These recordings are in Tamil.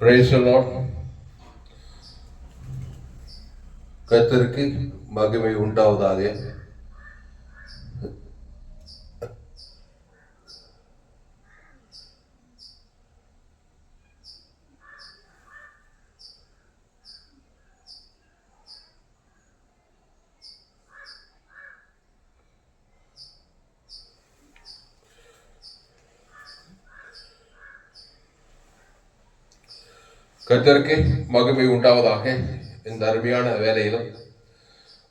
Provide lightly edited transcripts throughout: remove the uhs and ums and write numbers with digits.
Praise the Lord. கர்த்தருக்கு மகிமை உண்டாவதாக. கர்த்தருக்கு மகிமை உண்டாவதாக. இந்த அருமையான வேலையிலும்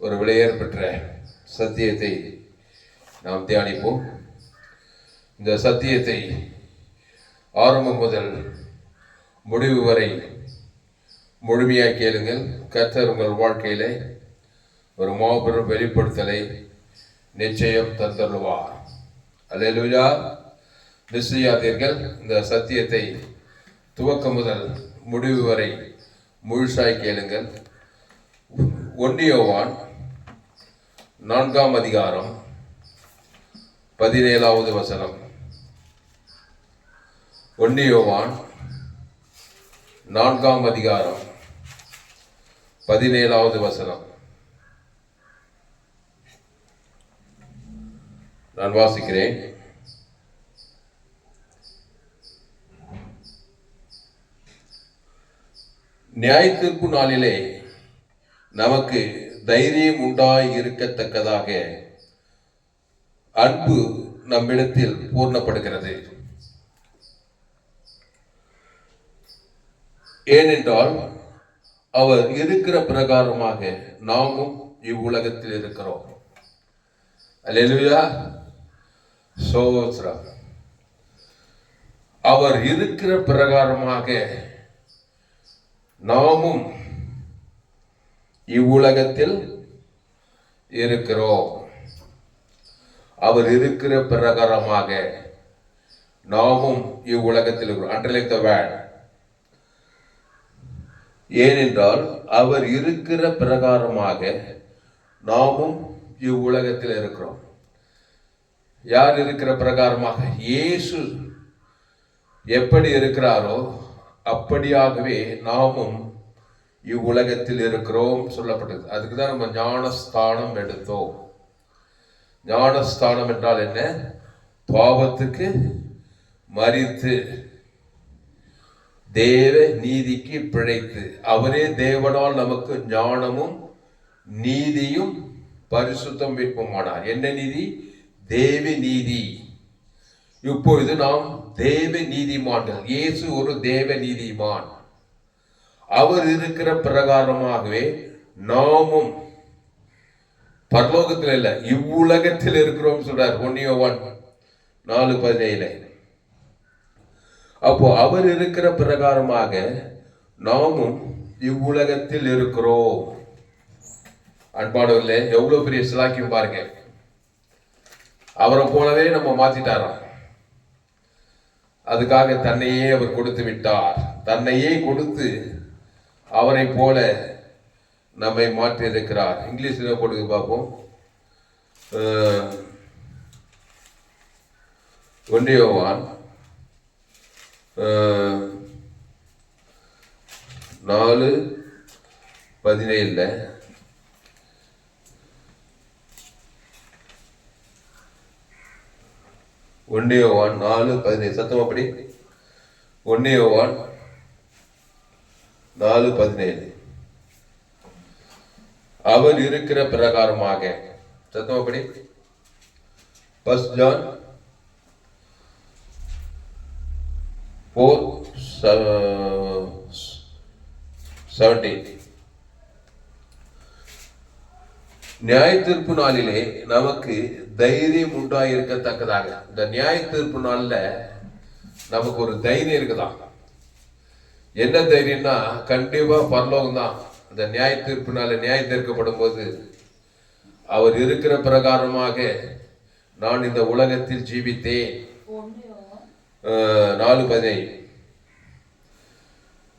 ஒரு விலையேற பெற்ற சத்தியத்தை நாம் தியானிப்போம். இந்த சத்தியத்தை ஆரம்பம் முதல் முடிவு வரை முழுமையாக கேளுங்கள். கர்த்தர் உங்கள் வாழ்க்கையிலே ஒரு மாபெரும் வெளிப்படுத்தலை நிச்சயம் தந்தருவார். அல்லேலூயா. நிச்சயாதீர்கள். இந்த சத்தியத்தை துவக்கம் முதல் முடிவு வரை முழுசாய் கேளுங்கள். 1 யோவான் 4ஆம் அதிகாரம் 17வது வசனம். 1 யோவான் 4ஆம் அதிகாரம் 17வது வசனம். நான் வாசிக்கிறேன். நியாயத்தீர்ப்பு நாளிலே நமக்கு தைரியம் உண்டாய் இருக்கத்தக்கதாக அன்பு நம்மிடத்தில் பூர்ணப்படுகிறது. ஏனென்றால் அவர் இருக்கிற பிரகாரமாக நாமும் இவ்வுலகத்தில் இருக்கிறோம். அல்லேலூயா. ஸ்தோத்திரம். அவர் இருக்கிற பிரகாரமாக நாமும் இவ்வுலகத்தில் இருக்கிறோம். அவர் இருக்கிற பிரகாரமாக நாமும் இவ்வுலகத்தில் இருக்கிறோம். அண்டர்லைன் தி வேர்ட். ஏனென்றால் அவர் இருக்கிற பிரகாரமாக நாமும் இவ்வுலகத்தில் இருக்கிறோம். யார் இருக்கிற பிரகாரமாக? இயேசு எப்படி இருக்கிறாரோ அப்படியாகவே நாமும் இவ்வுலகத்தில் இருக்கிறோம் சொல்லப்பட்டது. அதுக்கு தான் நம்ம ஞானஸ்தானம் எடுத்தோம். ஞானஸ்தானம் என்றால் என்ன? பாவத்துக்கு மரித்து தேவ நீதிக்கு பிழைத்து, அவரே தேவனால் நமக்கு ஞானமும் நீதியும் பரிசுத்தம் மீட்புமானார். என்ன நீதி? தேவ நீதி. இப்பொழுது நாம் தேவ நீதிமான்கள். இயேசு ஒரு தேவ நீதிமான். அவர் இருக்கிற பிரகாரமாகவே நாமும் பரலோகத்தில் இல்ல, இவ்வுலகத்தில் இருக்கிறோம் சொல்றார் 1 யோவான் 4:17. அப்போ அவர் இருக்கிற பிரகாரமாக நாமும் இவ்வுலகத்தில் இருக்கிறோம். அன்பானவர்களே, எவ்வளவு பெரிய சிலாக்கியம் பாருங்க. அவரை போலவே நம்ம மாத்திட்டாராம். அதுக்காக தன்னையே அவர் கொடுத்து விட்டார். தன்னையே கொடுத்து அவரை போல நம்மை மாற்றி இருக்கிறார். இங்கிலீஷில் போட்டு பார்ப்போம். 1 யோவான் 4:17. 1 யோவான் 4:17. சத்தம் அப்படி. 1 யோவான் 4:17. அவர் இருக்கிற பிரகாரமாக. சத்தம் அப்படி. 1 ஜான் 4:17. நியாய தீர்ப்பு நாளிலே நமக்கு தைரியம் உண்டாயிருக்கத்தக்கதாக. இந்த நியாய தீர்ப்பு நாள்ல நமக்கு ஒரு தைரியம் இருக்குதான். என்ன தைரியம்னா, கண்டிப்பா பரலோகம் தான். இந்த நியாய தீர்ப்பு நாள் நியாயம் தீர்க்கப்படும் போது அவர் இருக்கிற பிரகாரமாக நான் இந்த உலகத்தில் ஜீவித்தேன். 4:17.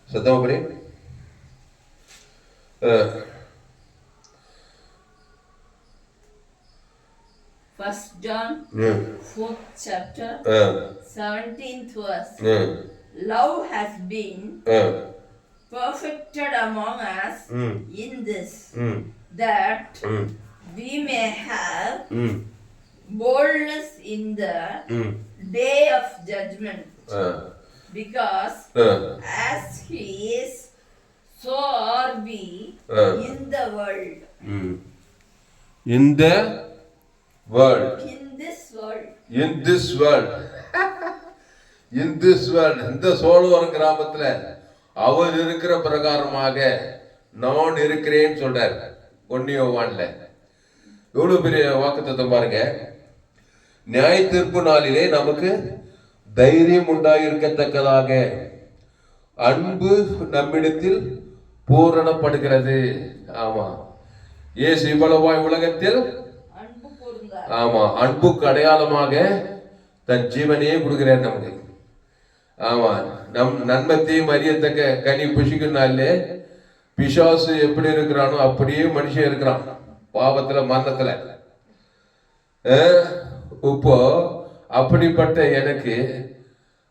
சத்தமபடி. 1 John 4th chapter 17th verse. love has been perfected among us in this, that we may have boldness in the day of judgment. Because as he is, so are we in the world. In the world. In this world. In this world. In this world. இந்த சோழவரம் கிராமத்துல அவர் இருக்கிற பிரகாரமாக நான் இருக்கிறேன்னு சொல்றார். 1 யோவான்ல எவ்வளவு பெரிய வாக்குத்தத்தம் பாருங்க. நியாய தீர்ப்பு நாளிலே நமக்கு தைரியம் உண்டாயிருக்கத்தக்கதாக அன்பு நம்மிடத்தில் பூரணப்படுகிறது. ஆமா, இயேசு இவ்வளவாய் உலகத்தில் ஆமா அன்புக்கு அடையாளமாக தன் ஜீவனையே கொடுக்கிறார் நமக்கு. ஆமா, நம் நன்மத்தையும் அறியத்தக்க கனி புஷிக்குனாலே பிசாசு எப்படி இருக்கிறானோ அப்படியே மனுஷன் இருக்கிறான், பாவத்துல மரணத்துல. இப்போ அப்படிப்பட்ட எனக்கு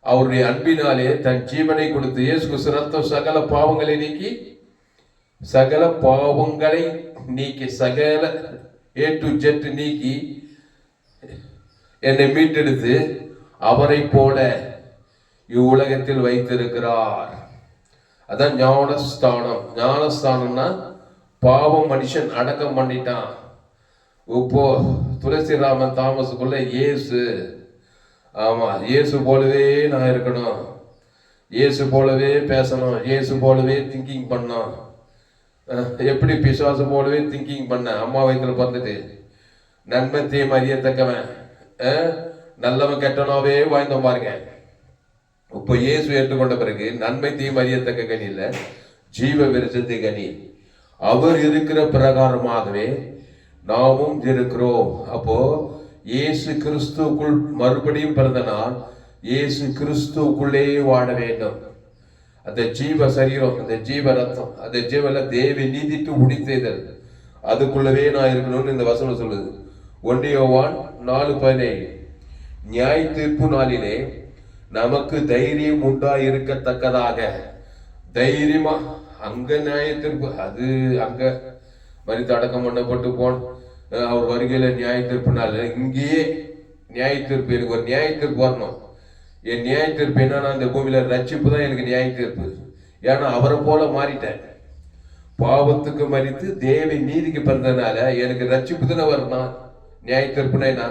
அவருடைய அன்பினாலே தன் ஜீவனை கொடுத்து இயேசு கிறிஸ்து ரத்தம் சகல பாவங்களை நீக்கி சகல A to Z நீக்கி என்னை மீட்டெடுத்து அவரை போல இவ்வுலகத்தில் வைத்திருக்கிறார். அதான் ஞானஸ்தானம். ஞானஸ்தானம்னா பாவம் மனுஷன் அடக்கம் பண்ணிட்டான். இப்போ துளசிராமன் தாமஸுக்குள்ள இயேசு, ஆமா இயேசு போலவே நான் இருக்கணும், இயேசு போலவே பேசணும், இயேசு போலவே திங்கிங் பண்ணணும். எப்படி பிசாசு போலவே திங்கிங் பண்ண, அம்மா வயிற்றுல பிறந்துட்டு நன்மை தீமை அறியத்தக்கவன் நல்லவன் கெட்டனாவே வாழ்ந்தோம் பாருங்க. இப்போ இயேசு ஏற்றுக்கொண்ட பிறகு நன்மை தீமை அறியத்தக்க கனி இல்ல, ஜீவ விருட்சத்தை கனி. அவர் இருக்கிற பிரகாரமாகவே நாமும் இருக்கிறோம். அப்போ இயேசு கிறிஸ்துக்குள் மறுபடியும் பிறந்தனால் இயேசு கிறிஸ்துக்குள்ளே வாழ வேண்டும். அந்த ஜீவ சரீரம், அந்த ஜீவ ரத்தம், அந்த ஜீவல தேவி நீதிக்கு உடித்தேதல், அதுக்குள்ளவே நான் இருக்கணும்னு இந்த வசனம் சொல்லுது. 1 யோவான் 4:17 நியாய தீர்ப்பு நாளிலே நமக்கு தைரியம் உண்டா இருக்கத்தக்கதாக. தைரியமா அங்க நியாய தீர்ப்பு, அது அங்க மரித்து அடக்கம் பண்ணப்பட்டு போன அவர் வருகையில நியாய தீர்ப்பு நாள், இங்கேயே நியாய தீர்ப்பு. எனக்கு ஒரு நியாய தீர்ப்பு வரணும். என் நியாய தீர்ப்பு என்னன்னா இந்த பூமியில ரட்சிப்பு தான் எனக்கு நியாய தீர்ப்பு. ஏன்னா அவரை போல மாறிட்டேன், பாவத்துக்கு மறித்து தேவி நீதிக்கு பிறந்ததுனால எனக்கு ரட்சிப்பு தானே வரணும். நியாய தீர்ப்புனா என்ன?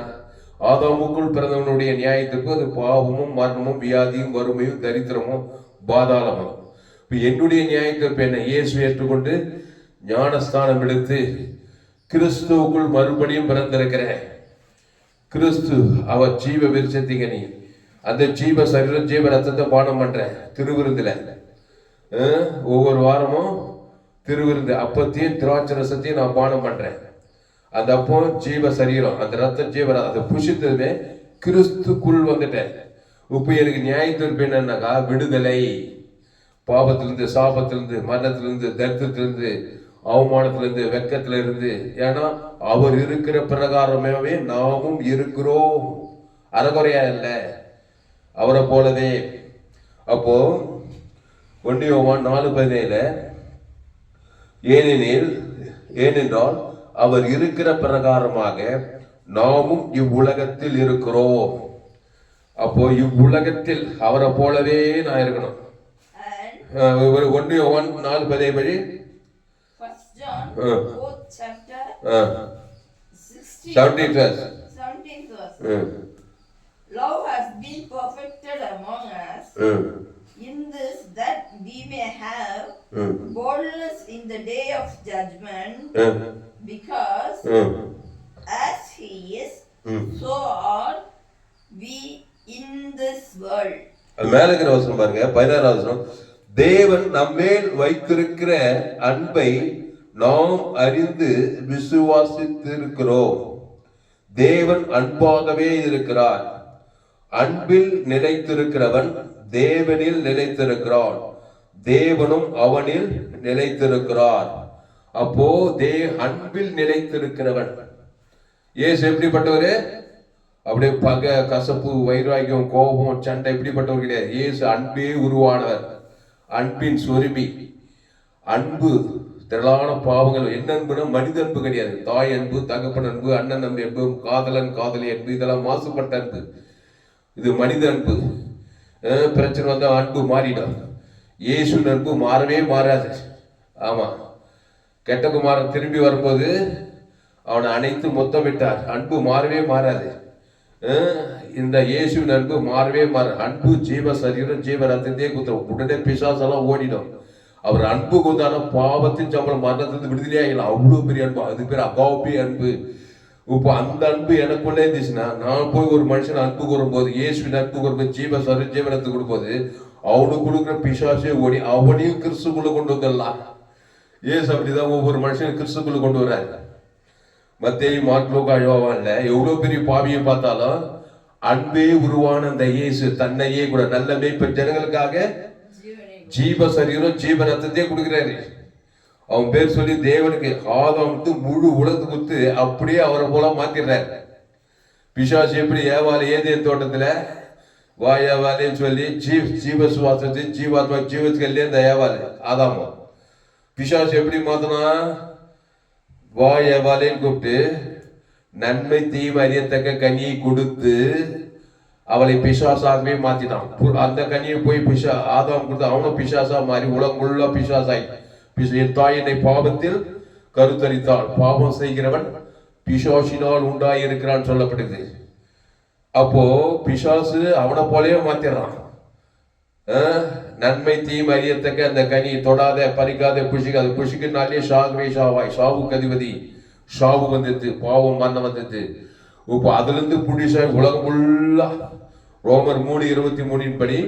ஆதாமுக்குள் பிறந்தவனுடைய நியாய தீர்ப்பு அது பாவமும் மரணமும் வியாதியும் வறுமையும் தரித்திரமும் பாதாளமும். இப்ப என்னுடைய நியாய தீர்ப்பு என்ன? இயேசு ஏற்றுக்கொண்டு ஞானஸ்தானம் எடுத்து கிறிஸ்துவுக்குள் மறுபடியும் பிறந்திருக்கிறேன். கிறிஸ்து அவர் ஜீவ விருட்சத்திகனி, அந்த ஜீவ சரீரம் ஜீவ ரத்தத்தை பானம் பண்றேன் திருவிருந்துல. ஒவ்வொரு வாரமும் திருவிருந்து அப்பத்தையும் திராட்சை ரசத்தையும் நான் பானம் பண்றேன். அந்த அப்போ ஜீவ சரீரம், அந்த ரத்தம் ஜீவ அதை புஷித்ததுமே கிறிஸ்துக்குள் வந்துட்டேன். இப்போ எனக்கு நியாய தீர்ப்பு என்னன்னாக்கா விடுதலை, பாவத்திலிருந்து, சாபத்திலிருந்து, மரணத்திலிருந்து, தரித்திரத்திலிருந்து, அவமானத்திலிருந்து, வெக்கத்திலிருந்து. ஏன்னா அவர் இருக்கிற பிரகாரமாவே நாமும் இருக்கிறோம், அறகுறையா இல்லை, அவரை போலவே. அப்போ 1 யோவான் 4:17 ஏனென்றால் அவர் இருக்கிற பிரகாரமாக நாமும் இவ்வுலகத்தில் இருக்கிறோம். அப்போ இவ்வுலகத்தில் அவரை போலவே நான் இருக்கணும். 1 யோவான் 4:17 படி chapter 17th verse. Love has been perfected among us in this, that we may have boldness in the day of judgment. Because as he is, so are we in this world. மேல இருக்கிற வசனம் பாருங்க, 16வது வசனம். தேவன் நம்மேல் வைத்திருக்கிற அன்பை நாம் அறிந்து விசுவாசித்திருக்கிறோம். தேவன் அன்பாகவே இருக்கிறார். அன்பில் நிலைத்திருக்கிறவன் தேவனில் நிலைத்திருக்கிறான், தேவனும் அவனில் நிலைத்திருக்கிறார். அப்போ அன்பில் நிலைத்திருக்கிறவன். இயேசு எப்படிப்பட்டவரு? அப்படியே பகை, கசப்பு, வைராக்கியம், கோபம், சண்டை இப்படிப்பட்டவர் கிடையாது. இயேசு அன்பே உருவானவர், அன்பின் சொருபி. அன்பு திரளான பாவங்கள். என்ன அன்புனா மனித அன்பு கிடையாது. தாய் அன்பு, தகப்பன் அன்பு, அண்ணன் அன்பு, காதலன் காதலி அன்பு, இதெல்லாம் மாசுபட்ட அன்பு. இது மனித அன்பு. பிரச்சனை வந்தா அன்பு மாறிடும். இயேசு அன்பு மாறவே மாறாது. ஆமா, கெட்ட குமாரன் திரும்பி வரும்போது அவனை அனைத்து மொத்தமிட்டார். அன்பு மாறவே மாறாது. இந்த இயேசுவின் அன்பு மாறவே மாறாது. அன்பு ஜீவ சரீரம், ஜீவ ரத்தத்தையே குத்துறோம். உடனே பிசாசெல்லாம் ஓடிடும். அவர் அன்பு கொண்டான பாவத்தின் சம்பளம் மரணத்திலிருந்து விடுதலையே ஆகலாம். அவ்வளோ பெரிய அன்பு. அது பேர் அகாபி அன்பு. இப்போ அந்த அன்பு எனக்குள்ளே இருந்துச்சுன்னா, நான் போய் ஒரு மனுஷன் அன்பு கூறும்போது, இயேசுவின் அன்பு கூறும்போது, ஜீவ சரீரம் ஜீவனத்தை கொடுக்கும்போது, அவனுக்கு கொடுக்குற பிசாசே ஓடி அவனையும் கிறிஸ்துக்குள்ள கொண்டு வந்துடலாம். இயேசு அப்படிதான் ஒவ்வொரு மனுஷனும் கிறிஸ்துக்குள்ள கொண்டு வர்றாரு. மத்தேயு, மார்க்கு, லூக்கா, யோவான்ல எவ்வளவு பெரிய பாவியை பார்த்தாலும் அன்பே உருவான அந்த இயேசு தன்னையே கூட நல்ல மேய்ப்பன் ஜனங்களுக்காக ஜீவ சரீரம் ஜீவ ரத்தத்தையே கொடுக்கிறாரு. அவன் பேர் சொல்லி தேவனுக்கு ஆதாமுக்கு முழு உலகத்து கொடுத்து அப்படியே அவரை போல மாத்திடுறாரு. பிசாசு எப்படி ஏவாள் ஏதேன் தோட்டத்துல வா ஏவாளேன்னு சொல்லி ஜீவ சுவாசத்தை ஜீவாத்மா ஜீவத்துக்கு இல்லையே இந்த ஏவாள் ஆதாமா. பிசாசு எப்படி மாத்தினா, வா ஏவாளேன்னு கூப்பிட்டு நன்மை தீமை அறியத்தக்க கனியை கொடுத்து அவளை பிசாசாகவே மாத்தினான். அந்த கனியை போய் ஆதாம் கொடுத்து அவனும் பிசாசா மாறி உலகம் உள்ள பிசாசாய். என் தாய் என்னை பாவத்தில் கருத்தரித்தாள். பாவம் செய்கிறவன் பிசாசினால் உண்டாயிருக்கிறான் சொல்லப்படுது. அப்போ பிசாசு அவனை போலவே மாத்திடுறான். நன்மை தீமை அறியத்தக்க அந்த கனி தொடாத, பறிக்காத, புஷிக்காத. புஷிக்குனாலே சாகவே சாவாய். சாவுக்கு அதிபதி சாவு வந்தது, பாவம் மரணம் வந்தது. இப்போ அதுல இருந்து புடிசாய் உலகம் ஃபுல்லா ரோமர் 3:23 படி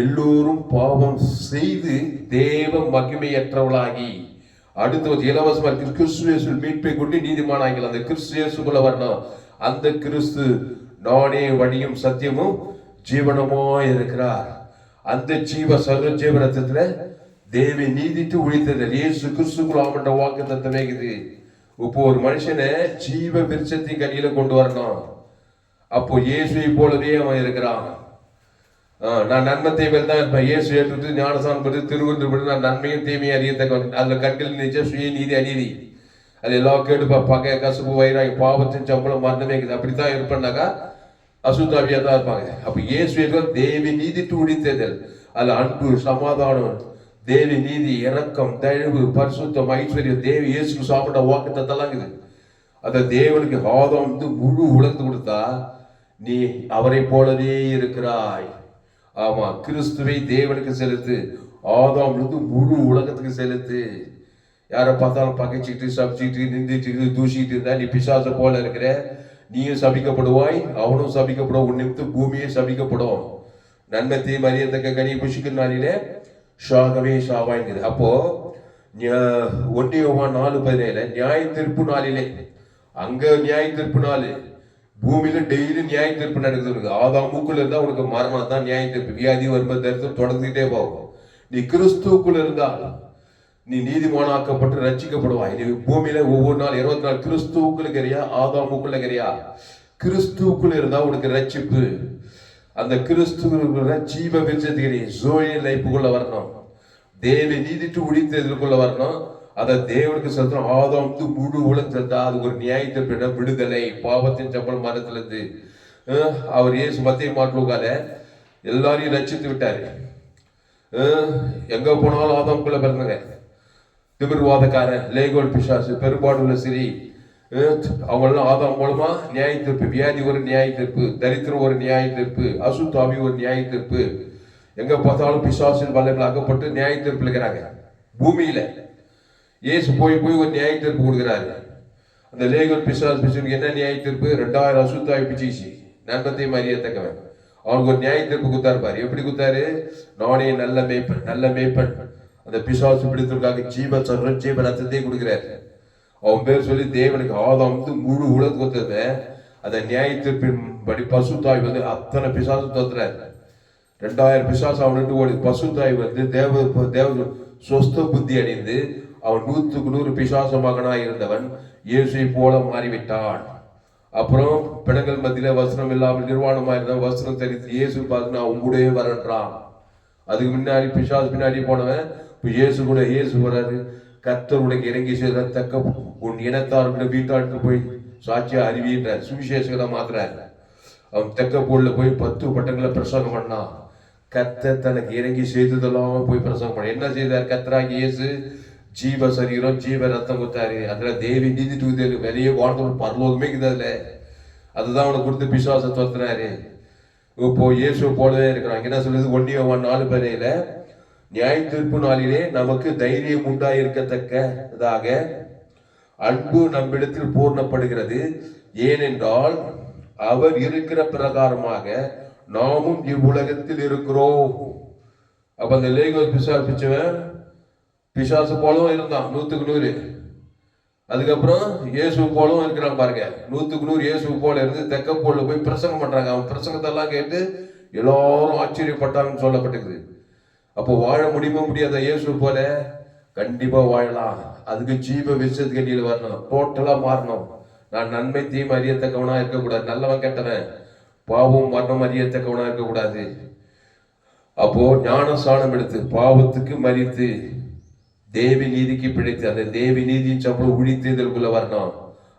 எல்லோரும் பாவம் செய்து தேவ மகிமையற்றவளாகி அடுத்து இலவசமா கிறிஸ்து மீட்பை கொண்டு நீதிமானாகிகள். அந்த கிறிஸ்துக்குள்ள வரணும். அந்த கிறிஸ்து நானே வழியும் சத்தியமும் ஜீவனமோ இருக்கிறார். அந்த ஜீவ சர்வ ஜீவனத்துல தேவி நீதிட்டு உழித்ததில் இயேசு கிறிஸ்துக்குள்ள ஆமண்ட வாக்கு தத்தமே இது. இப்போ ஒரு மனுஷனை ஜீவ விருட்சத்தின் கனியில கொண்டு வரணும். அப்போ இயேசுவை போலவே அவன் இருக்கிறான். நான் நன்மத்தை மேல் தான் இருப்பேன். இயேசு ஏற்று ஞானசானம் பற்றி திருவள்ளுவர் நான் நன்மையும் தீமையும் அறியத்தக்க அதுல கண்கள் நிச்சயம் சுய நீதி அநீதி அது எல்லாம் கேடுப்பா பகை கசுப்பு வயிறாகி பாவத்தின் சம்பளம் மரணமே இருக்குது. அப்படித்தான் இருப்பேன்னாக்கா அசுத்தாவியா தான் இருப்பாங்க. அப்ப இயேசு தேவி நீதிட்டு உடித்ததில் அதுல அன்பு, சமாதானம், தேவி நீதி, இரக்கம், தயவு, பரிசுத்தம், ஐஸ்வர்யம், தேவி இயேசுக்கு சாப்பிட்ட வாக்குத்தத்தெல்லாம் இருக்குது. அந்த தேவனுக்கு ஆதாம் வந்து முழு உலகத்து கொடுத்தா நீ அவரை போலவே இருக்கிறாய். ஆமா, கிறிஸ்துவை தேவனுக்கு செலுத்து. ஆதாம் வந்து முழு உலகத்துக்கு செலுத்து. யாரை பார்த்தாலும் பகைச்சிட்டு சபிச்சுட்டு நிந்திட்டு தூசிட்டு இருந்தா நீ பிசாச போல இருக்கிற. நீயும் சபிக்கப்படுவாய், அவனும் சபிக்கப்படுவான். உன் நிமித்து பூமியே சபிக்கப்படும். நன்மை தீமை அறியத்தக்க கனி புஷிக்கிற நாளிலே ஷாகவே ஷாவாய்ங்குது. அப்போ 1 யோவான் 4:17 நியாய தீர்ப்பு நாளிலே, அங்க நியாய தீர்ப்பு நாள், பூமியில டெய்லி நியாய தீர்ப்பு நடக்குது. ஆதாம் மூக்குள்ள இருந்தா உனக்கு மரணம் தான் நியாய தீர்ப்பு. வியாதி வரும்போது தரிசனம் தொடர்ந்துகிட்டே போகும். நீ கிறிஸ்துக்குள்ள இருந்தால் நீ நீதிமானாக்கப்பட்டு ரட்சிக்கப்படுவாய். நீ பூமியில ஒவ்வொரு நாள் 20 நாள் கிறிஸ்துவுக்குள்ள இருக்கிறியா, ஆதாம் மூக்குள்ள இருக்கிறியா? கிறிஸ்துவுக்குள்ள இருந்தா உனக்கு ரட்சிப்பு. அந்த கிறிஸ்துவ ஜீவ விருட்சத்துக்கு ஜோய லைஃபுக்குள்ள வரணும். தேவி நீதிட்டு உடித்ததுக்குள்ள வரணும். அதை தேவனுக்கு செலுத்தணும். ஆதாம் வந்து முழு உலகம் செலுத்தா அது ஒரு நியாயத்திற்கு விடுதலை, பாவத்தின் சம்பளம் மரணத்திலிருந்து. அவர் இயேசு மத்திய மாட்டுக்கால எல்லாரையும் ரட்சித்து விட்டாரு. எங்க போனாலும் ஆதாம்குள்ள பிறந்தாங்க. திமிர்வாதக்காரன், லேகோல் பிசாசு, பெரும்பாடுள்ள சிறி, அவங்கெல்லாம் ஆதாம் மூலமா நியாய தீர்ப்பு. வியாதி ஒரு நியாய தீர்ப்பு, தரித்திரம் ஒரு நியாய தீர்ப்பு, அசுத்தாவி ஒரு நியாய தீர்ப்பு. எங்க பார்த்தாலும் பிசாசின் வல்லங்கள் அகப்பட்டு நியாய தீர்ப்பு இருக்கிறாங்க பூமியில. இயேசு போய் ஒரு நியாய தீர்ப்பு கொடுக்குறாரு. அந்த லேகோல் பிசாசுக்கு என்ன நியாய தீர்ப்பு? 2000 அசுத்தாவி பிச்சிச்சு நன்மத்தையும் அறியத்தக்கவன். அவனுக்கு ஒரு நியாய தீர்ப்பு குத்தாரு பாரு. எப்படி குத்தாரு? நானே நல்ல மேய்ப்பன், நல்ல மேய்ப்பன். அந்த பிசாசு பிடித்தவர்களுக்காக ஜீவ சர்வ ஜீவ ரத்தத்தை கொடுக்கிறாரு. அவன் பேர் சொல்லி தேவனுக்கு ஆதாம் வந்து முழு உலக கொடுத்தத அந்த நியாய தீர்ப்பின் படி பசுத்தாய் வந்து அத்தனை பிசாசு தோத்துறாரு. 2000 பிசாசு அவனுக்கு ஓடி. பசுத்தாய் வந்து தேவ சொஸ்த புத்தி அடைந்து அவன் 100க்கு 100 பிசாச மகனாய் இருந்தவன் இயேசுவை போல மாறிவிட்டான். அப்புறம் பிணங்கள் மத்தியில வஸ்திரம் இல்லாமல் நிர்வாணமா இருந்த வஸ்திரம் தெரிவித்து இயேசு பார்த்து நான் உங்களுடைய வரன்றான். அதுக்கு முன்னாடி பிசாசு பின்னாடி போனவன் இயேசு கூட இயேசு வராரு. கர்த்தர் உனக்கு இறங்கி செய்த தக்க உன் இனத்தார்கிட்ட வீட்டாருக்கு போய் சாட்சியா அறிவின்ற சுவிசேஷங்களை மாத்துறாரு. அவன் தெக்க போல போய் 10 பட்டங்களை பிரசங்கம் பண்ணான். கர்த்தர் தனக்கு இறங்கி செய்ததெல்லாம் போய் பிரசங்கம் பண்ண. என்ன செய்தார்? கர்த்தராகி இயேசு ஜீவ சரீரம் ஜீவ ரத்தம் கொடுத்தாரு. அதுல தேவி நீதி தூதல் வெளியே வாழ்ந்தோட பரலோகமே இதுல அதுதான் அவனுக்கு கொடுத்து பிசாசை துரத்துறாரு. இப்போ இயேசு போலவே இருக்கிறாங்க. என்ன சொல்லுது? 1 யோவான் 4:17 நியாய தீர்ப்பு நாளிலே நமக்கு தைரியம் உண்டாயிருக்கத்தக்கதாக அன்பு நம்மிடத்தில் பூர்ணப்படுகிறது. ஏனென்றால் அவர் இருக்கிற பிரகாரமாக நாமும் இவ்வுலகத்தில் இருக்கிறோம். அப்ப அந்த லேகோஸ் பிசாசு பிசாசு போலவும் இருந்தான் 100க்கு 100. அதுக்கப்புறம் இயேசு போலவும் இருக்கிறான் பாருங்க. 100க்கு 100 இயேசு போல இருந்து தெக்க போல போய் பிரசங்கம் பண்றாங்க. அவன் பிரசங்கத்தெல்லாம் கேட்டு எல்லாரும் ஆச்சரியப்பட்டாங்கன்னு சொல்லப்பட்டிருக்குது. அப்போ வாழ முடியுமோ முடியாத? இயேசு போல கண்டிப்பா வாழலாம். அதுக்கு ஜீவ விசேஷத்தில் வரணும், டோட்டலா மாறணும். நான் நன்மை தீமை அறியத்தக்கவனா இருக்கக்கூடாது, நல்லவன் கெட்டவன் பாவம் மரணம் அறியத்தக்கவனா இருக்கக்கூடாது. அப்போ ஞான சாணம் எடுத்து பாவத்துக்கு மறித்து தேவி நீதிக்கு பிழைத்து அந்த தேவி நீதியின் சம்பளம் உழித்ததற்குள்ள வரணும்.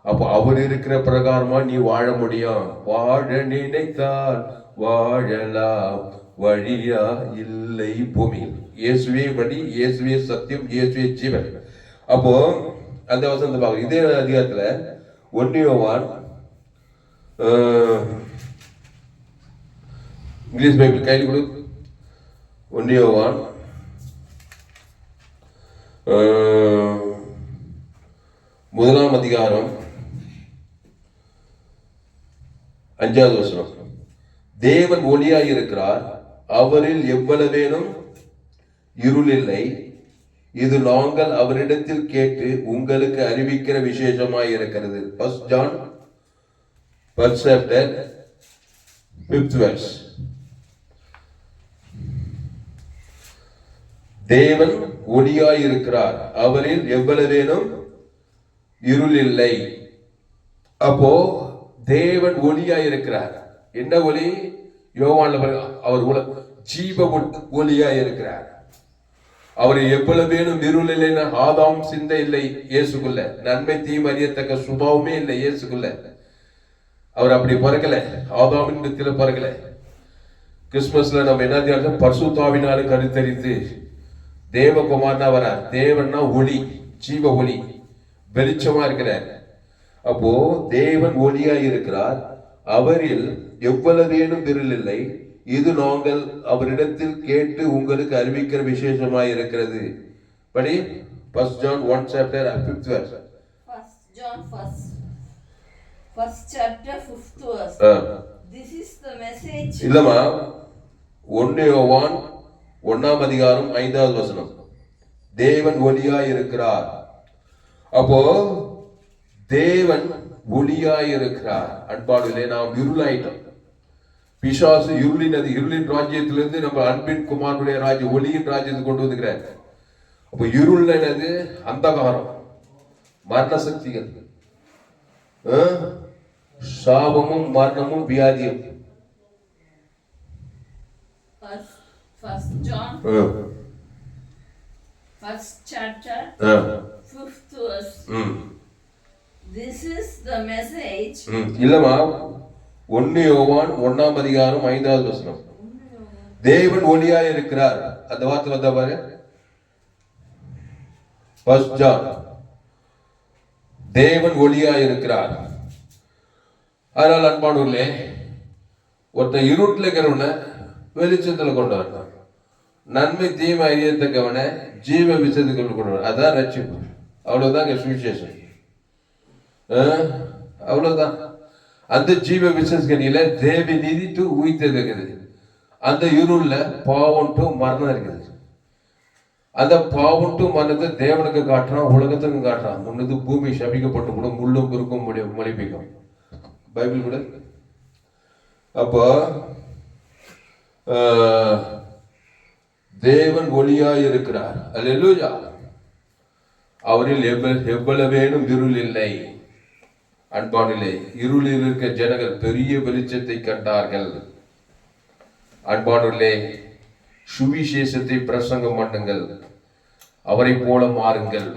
அப்போ அவர் இருக்கிற பிரகாரமா நீ வாழ முடியும். வாழ நினைத்தால் வாழலாம், வழியா இல்லை பூமியில். இயேசுவே வழி, இயேசுவே சத்தியம், இயேசுவே ஜீவன். அப்போ அந்த வசனத்தை பார்க்க இதே அதிகாரத்துல 1 யோவான் இங்கிலீஷ் பைபிள் கையில் கொடு. 1 யோவான் 1ஆம் அதிகாரம் 5வது வசனம். தேவன் ஒளியாய் இருக்கிறார், அவரில் எவ்வளவேனும் இருள் இல்லை. இது நாங்கள் அவரிடத்தில் கேட்டு உங்களுக்கு அறிவிக்கிற விசேஷமாய் இருக்கிறது. 1 John 1st chapter 5th verse. தேவன் ஒளியாய் இருக்கிறார், அவரில் எவ்வளவேனும் இருள் இல்லை. அப்போ தேவன் ஒளியாய் இருக்கிறார். என்ன ஒளி? யோவான்ல அவர் ஜீவ ஒளியாய் இருக்கிறார். அவர் எவ்வளவேனும் இருள் இல்லைன்னா ஆதாம் சிந்தை இல்லை இயேசுக்குள்ள, நன்மை தீமை அறியத்தக்க சுபாவமே இல்லை இயேசுக்குள்ள. அவர் அப்படி பிறக்கல, ஆதாமின் வித்தில பிறக்கல. கிறிஸ்துமஸ்ல நம்ம என்ன தியானம்? பரிசுத்தாவினாலும் கருத்தரித்து தேவகுமாரனா வரார். தேவன்னா ஒளி, ஜீவ ஒளி, வெளிச்சமா இருக்கிறார். அப்போ தேவன் ஒளியாய் இருக்கிறார், அவரில் எவ்வளவேனும் இருள் இல்லை. இது நாங்கள் அவரிடத்தில் கேட்டு உங்களுக்கு அறிவிக்கிற விசேஷமாய் இருக்கிறது. படி 1 John 1 chapter 5th verse. 1 John 1st chapter 5th verse. This is the message. இல்லமா 1 யோவான் 1ஆம் அதிகாரம் 5வது வசனம். தேவன் ஒளியாய் இருக்கிறார். அப்போ தேவன் ஒளியாய் இருக்கிறார். அன்பாடுகளே, நாம் இருளாயிட்டோம். பிசாசு இருளின் ராஜ்யத்திலிருந்து நம்ம அன்பின் குமாரனுடைய ராஜ்யம், ஒளியின் ராஜ்யத்தை கொண்டு வந்துக்கிறார். அப்போ இருள் என்னது? அந்தகாரம், மரண சக்திகள், சாபமும் மரணமும் வியாதியும். 1 John 1st chapter 5th verse. This is the message. இல்லமா 1 யோவான் 1ஆம் அதிகாரம் 5வது வசனம். தேவன் ஒளியாய் இருக்கிறார். அந்த வார்த்தை வந்தா பாரு. 1 John தேவன் ஒளியாய் இருக்கிறார். அதனால் அன்பானவர்களே, ஒருத்தன் இருட்டில் இருக்கிறவனை வெளிச்சத்தில் கொண்டு வரணும், நன்மை தீமை அறியத்தக்கவனை ஜீவ விஷயத்துக்கு கொண்டு வரணும். அதான் ரட்சிப்பு. அவ்வளவுதான் சுவிசேஷம். அவ்வளவுதான். அந்த ஜீவ விசேஷனில தேவி நீதி டு உயிர்த்தது இருக்குது. அந்த இருள்ல பாவம் டு மரணம் இருக்குது. அந்த பாவம் டு மரணத்தை தேவனுக்கு காட்டுறான், உலகத்துக்கு காட்டுறான். முன்னது பூமி சபிக்கப்பட்டு கூட முள்ளும் குறுக்கும் மொழிப்பிக்கும் பைபிள் கூட. அப்போ தேவன் ஒளியாய் இருக்கிறார். அல்லேலூயா. அவரில் எவ்வளவேனும் இருள் இல்லை. அன்பானிலே இருளில் இருக்க ஜனங்கள் பெரிய வெளிச்சத்தை கண்டார்கள். அன்பானிலே சுவிசேஷத்தை பிரசங்கம் பண்ணுங்கள், அவரை போல மாறுங்கள்.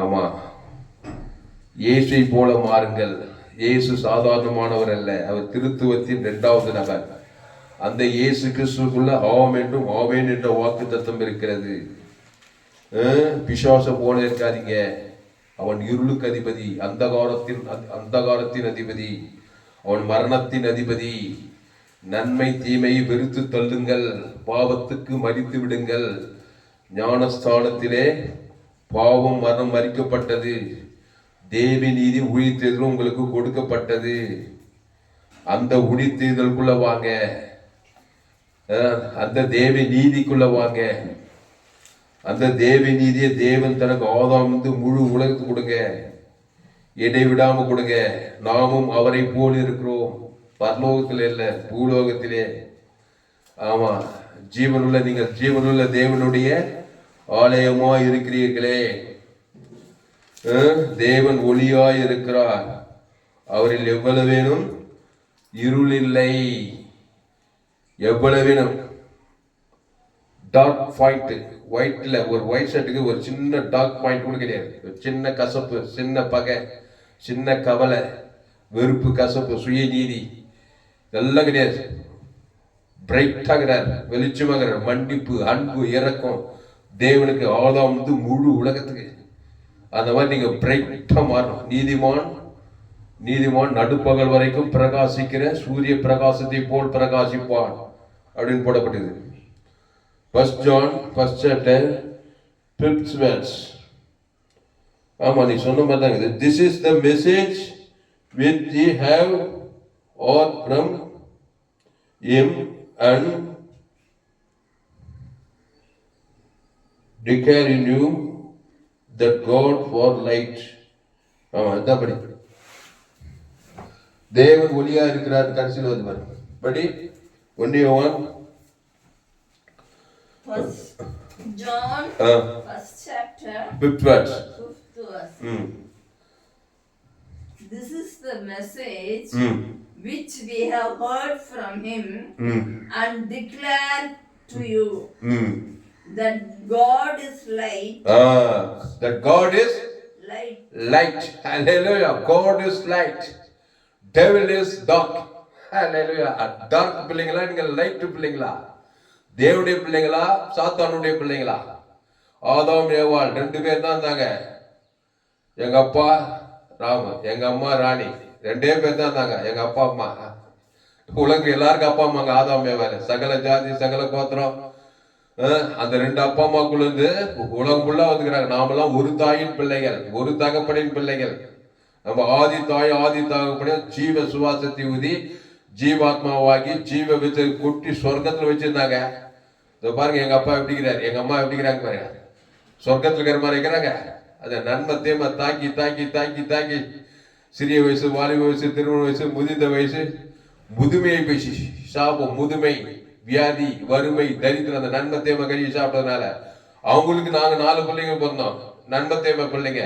ஆமா, இயேசுவை போல மாறுங்கள். இயேசு சாதாரணமானவர் அல்ல, அவர் திருத்துவத்தின் 2வது நபர். அந்த இயேசு கிறிஸ்துக்குள்ள ஆம் என்றும் ஆவேன் என்ற வாக்கு தத்தம் இருக்கிறது. பிசாச போல இருக்காதீங்க. அவன் இருளுக்கு அதிபதி, அந்தகாரத்தின் அதிபதி, அவன் மரணத்தின் அதிபதி. நன்மை தீமை வெறுத்து தள்ளுங்கள், பாவத்துக்கு மரித்து விடுங்கள். ஞானஸ்தானத்திலே பாவம் மரணம் மறிக்கப்பட்டது, தேவி நீதி உயிர்த்தெழுதல் உங்களுக்கு கொடுக்கப்பட்டது. அந்த உயிர்த்தெழுதலுக்குள்ள வாங்க, அந்த தேவி நீதிக்குள்ள வாங்க. அந்த தேவி நீதியை தேவன் தனக்கு ஆதாம் முழு உலகத்துக்கு கொடுங்க, இடைவிடாம கொடுங்க. நாமும் அவரை போல் இருக்கிறோம், பரலோகத்திலே இல்ல பூலோகத்திலே. ஆமா, ஜீவனுள்ள நீங்கள் ஜீவனுள்ள தேவனுடைய ஆலயமா இருக்கிறீர்களே. தேவன் ஒளியாய் இருக்கிறார், அவரில் எவ்வளவேனும் இருள் இல்லை. எவ்வளவேனும் டார்க் பாயிண்ட், ஒயிட்ல ஒரு ஒயிட் ஷர்ட்டுக்கு ஒரு சின்ன டார்க் பாயிண்ட் கூட கிடையாது. சின்ன கசப்பு, சின்ன பகை, சின்ன கவலை, வெறுப்பு, கசப்பு, சுயநீதி இதெல்லாம் கிடையாது. பிரைட்டாகிறார், வெளிச்சமாகிறார். மன்னிப்பு, அன்பு, இரக்கம் தேவனுக்கு ஆதாம் முழு உலகத்துக்கு. அந்த மாதிரி நீங்க பிரைட்டா மாறணும். நீதிமான் நடுப்பகல் வரைக்கும் பிரகாசிக்கிற சூரிய பிரகாசத்தை போல் பிரகாசிப்பான் அப்படின்னு போடப்பட்டது. 1 John 1st chapter 5th verse. ஆமா, நீ சொன்ன மாதிரி தான் இருக்குது. This is the message which ye have heard from him and declare in you that God for light. ஆமா, இதான் படி. தேவன் ஒளியா இருக்கிறார். கடைசியில் வந்து பாரு, படி. 1 John 1st chapter 5th verse. This is the message which we have heard from him and declare to you that God is light. That God is light. Hallelujah. God is light. Devil is dark. Hallelujah. Dark பிள்ளைங்களா நீங்க லைட் பிள்ளைங்களா? தேவனுடைய பிள்ளைங்களா சாத்தானுடைய பிள்ளைங்களா? ஆதாம் ஏவாள் 2 பேர் தான் இருந்தாங்க. எங்க அப்பா ராம, எங்க அம்மா ராணி, 2 பேர் தான் இருந்தாங்க. எங்க அப்பா அம்மா, உலகம் எல்லாருக்கும் அப்பா அம்மாங்க ஆதாம் ஏவாள். சகல ஜாதி சகல கோத்திரம், அந்த 2 அப்பா அம்மாக்குள்ள இருந்து உலகம் ஃபுல்லா வந்துக்கிறாங்க. நாமெல்லாம் ஒரு தாயின் பிள்ளைகள், ஒரு தகப்பனின் பிள்ளைகள். நம்ம ஆதி தாய் ஆதி தகப்பனின் ஜீவ சுவாசத்தை ஊதி ஜீவாத்மாவாகி ஜீவ வித்து கொட்டி சொர்க்கத்துல வச்சிருந்தாங்க. இதோ பாருங்க, எங்க அப்பா எப்படிங்கிறார், எங்க அம்மா எப்படிங்கிறாங்க பாருங்க. சொர்க்கத்துல இருக்கிற மாதிரி இருக்கிறாங்க. அதை நன்மை தேமை தாக்கி தாக்கி தாக்கி தாக்கி சிறிய வயசு, வாலிப வயசு, திருமண வயசு, முதிர்ந்த வயசு, முதுமையை பேசி சாபம், முதுமை, வியாதி, வறுமை, தரித்திரம், அந்த நன்மை தேமை கழுவி சாப்பிட்டதுனால அவங்களுக்கு நாங்க 4 பிள்ளைங்க பிறந்தோம். நன்மை தேமை பிள்ளைங்க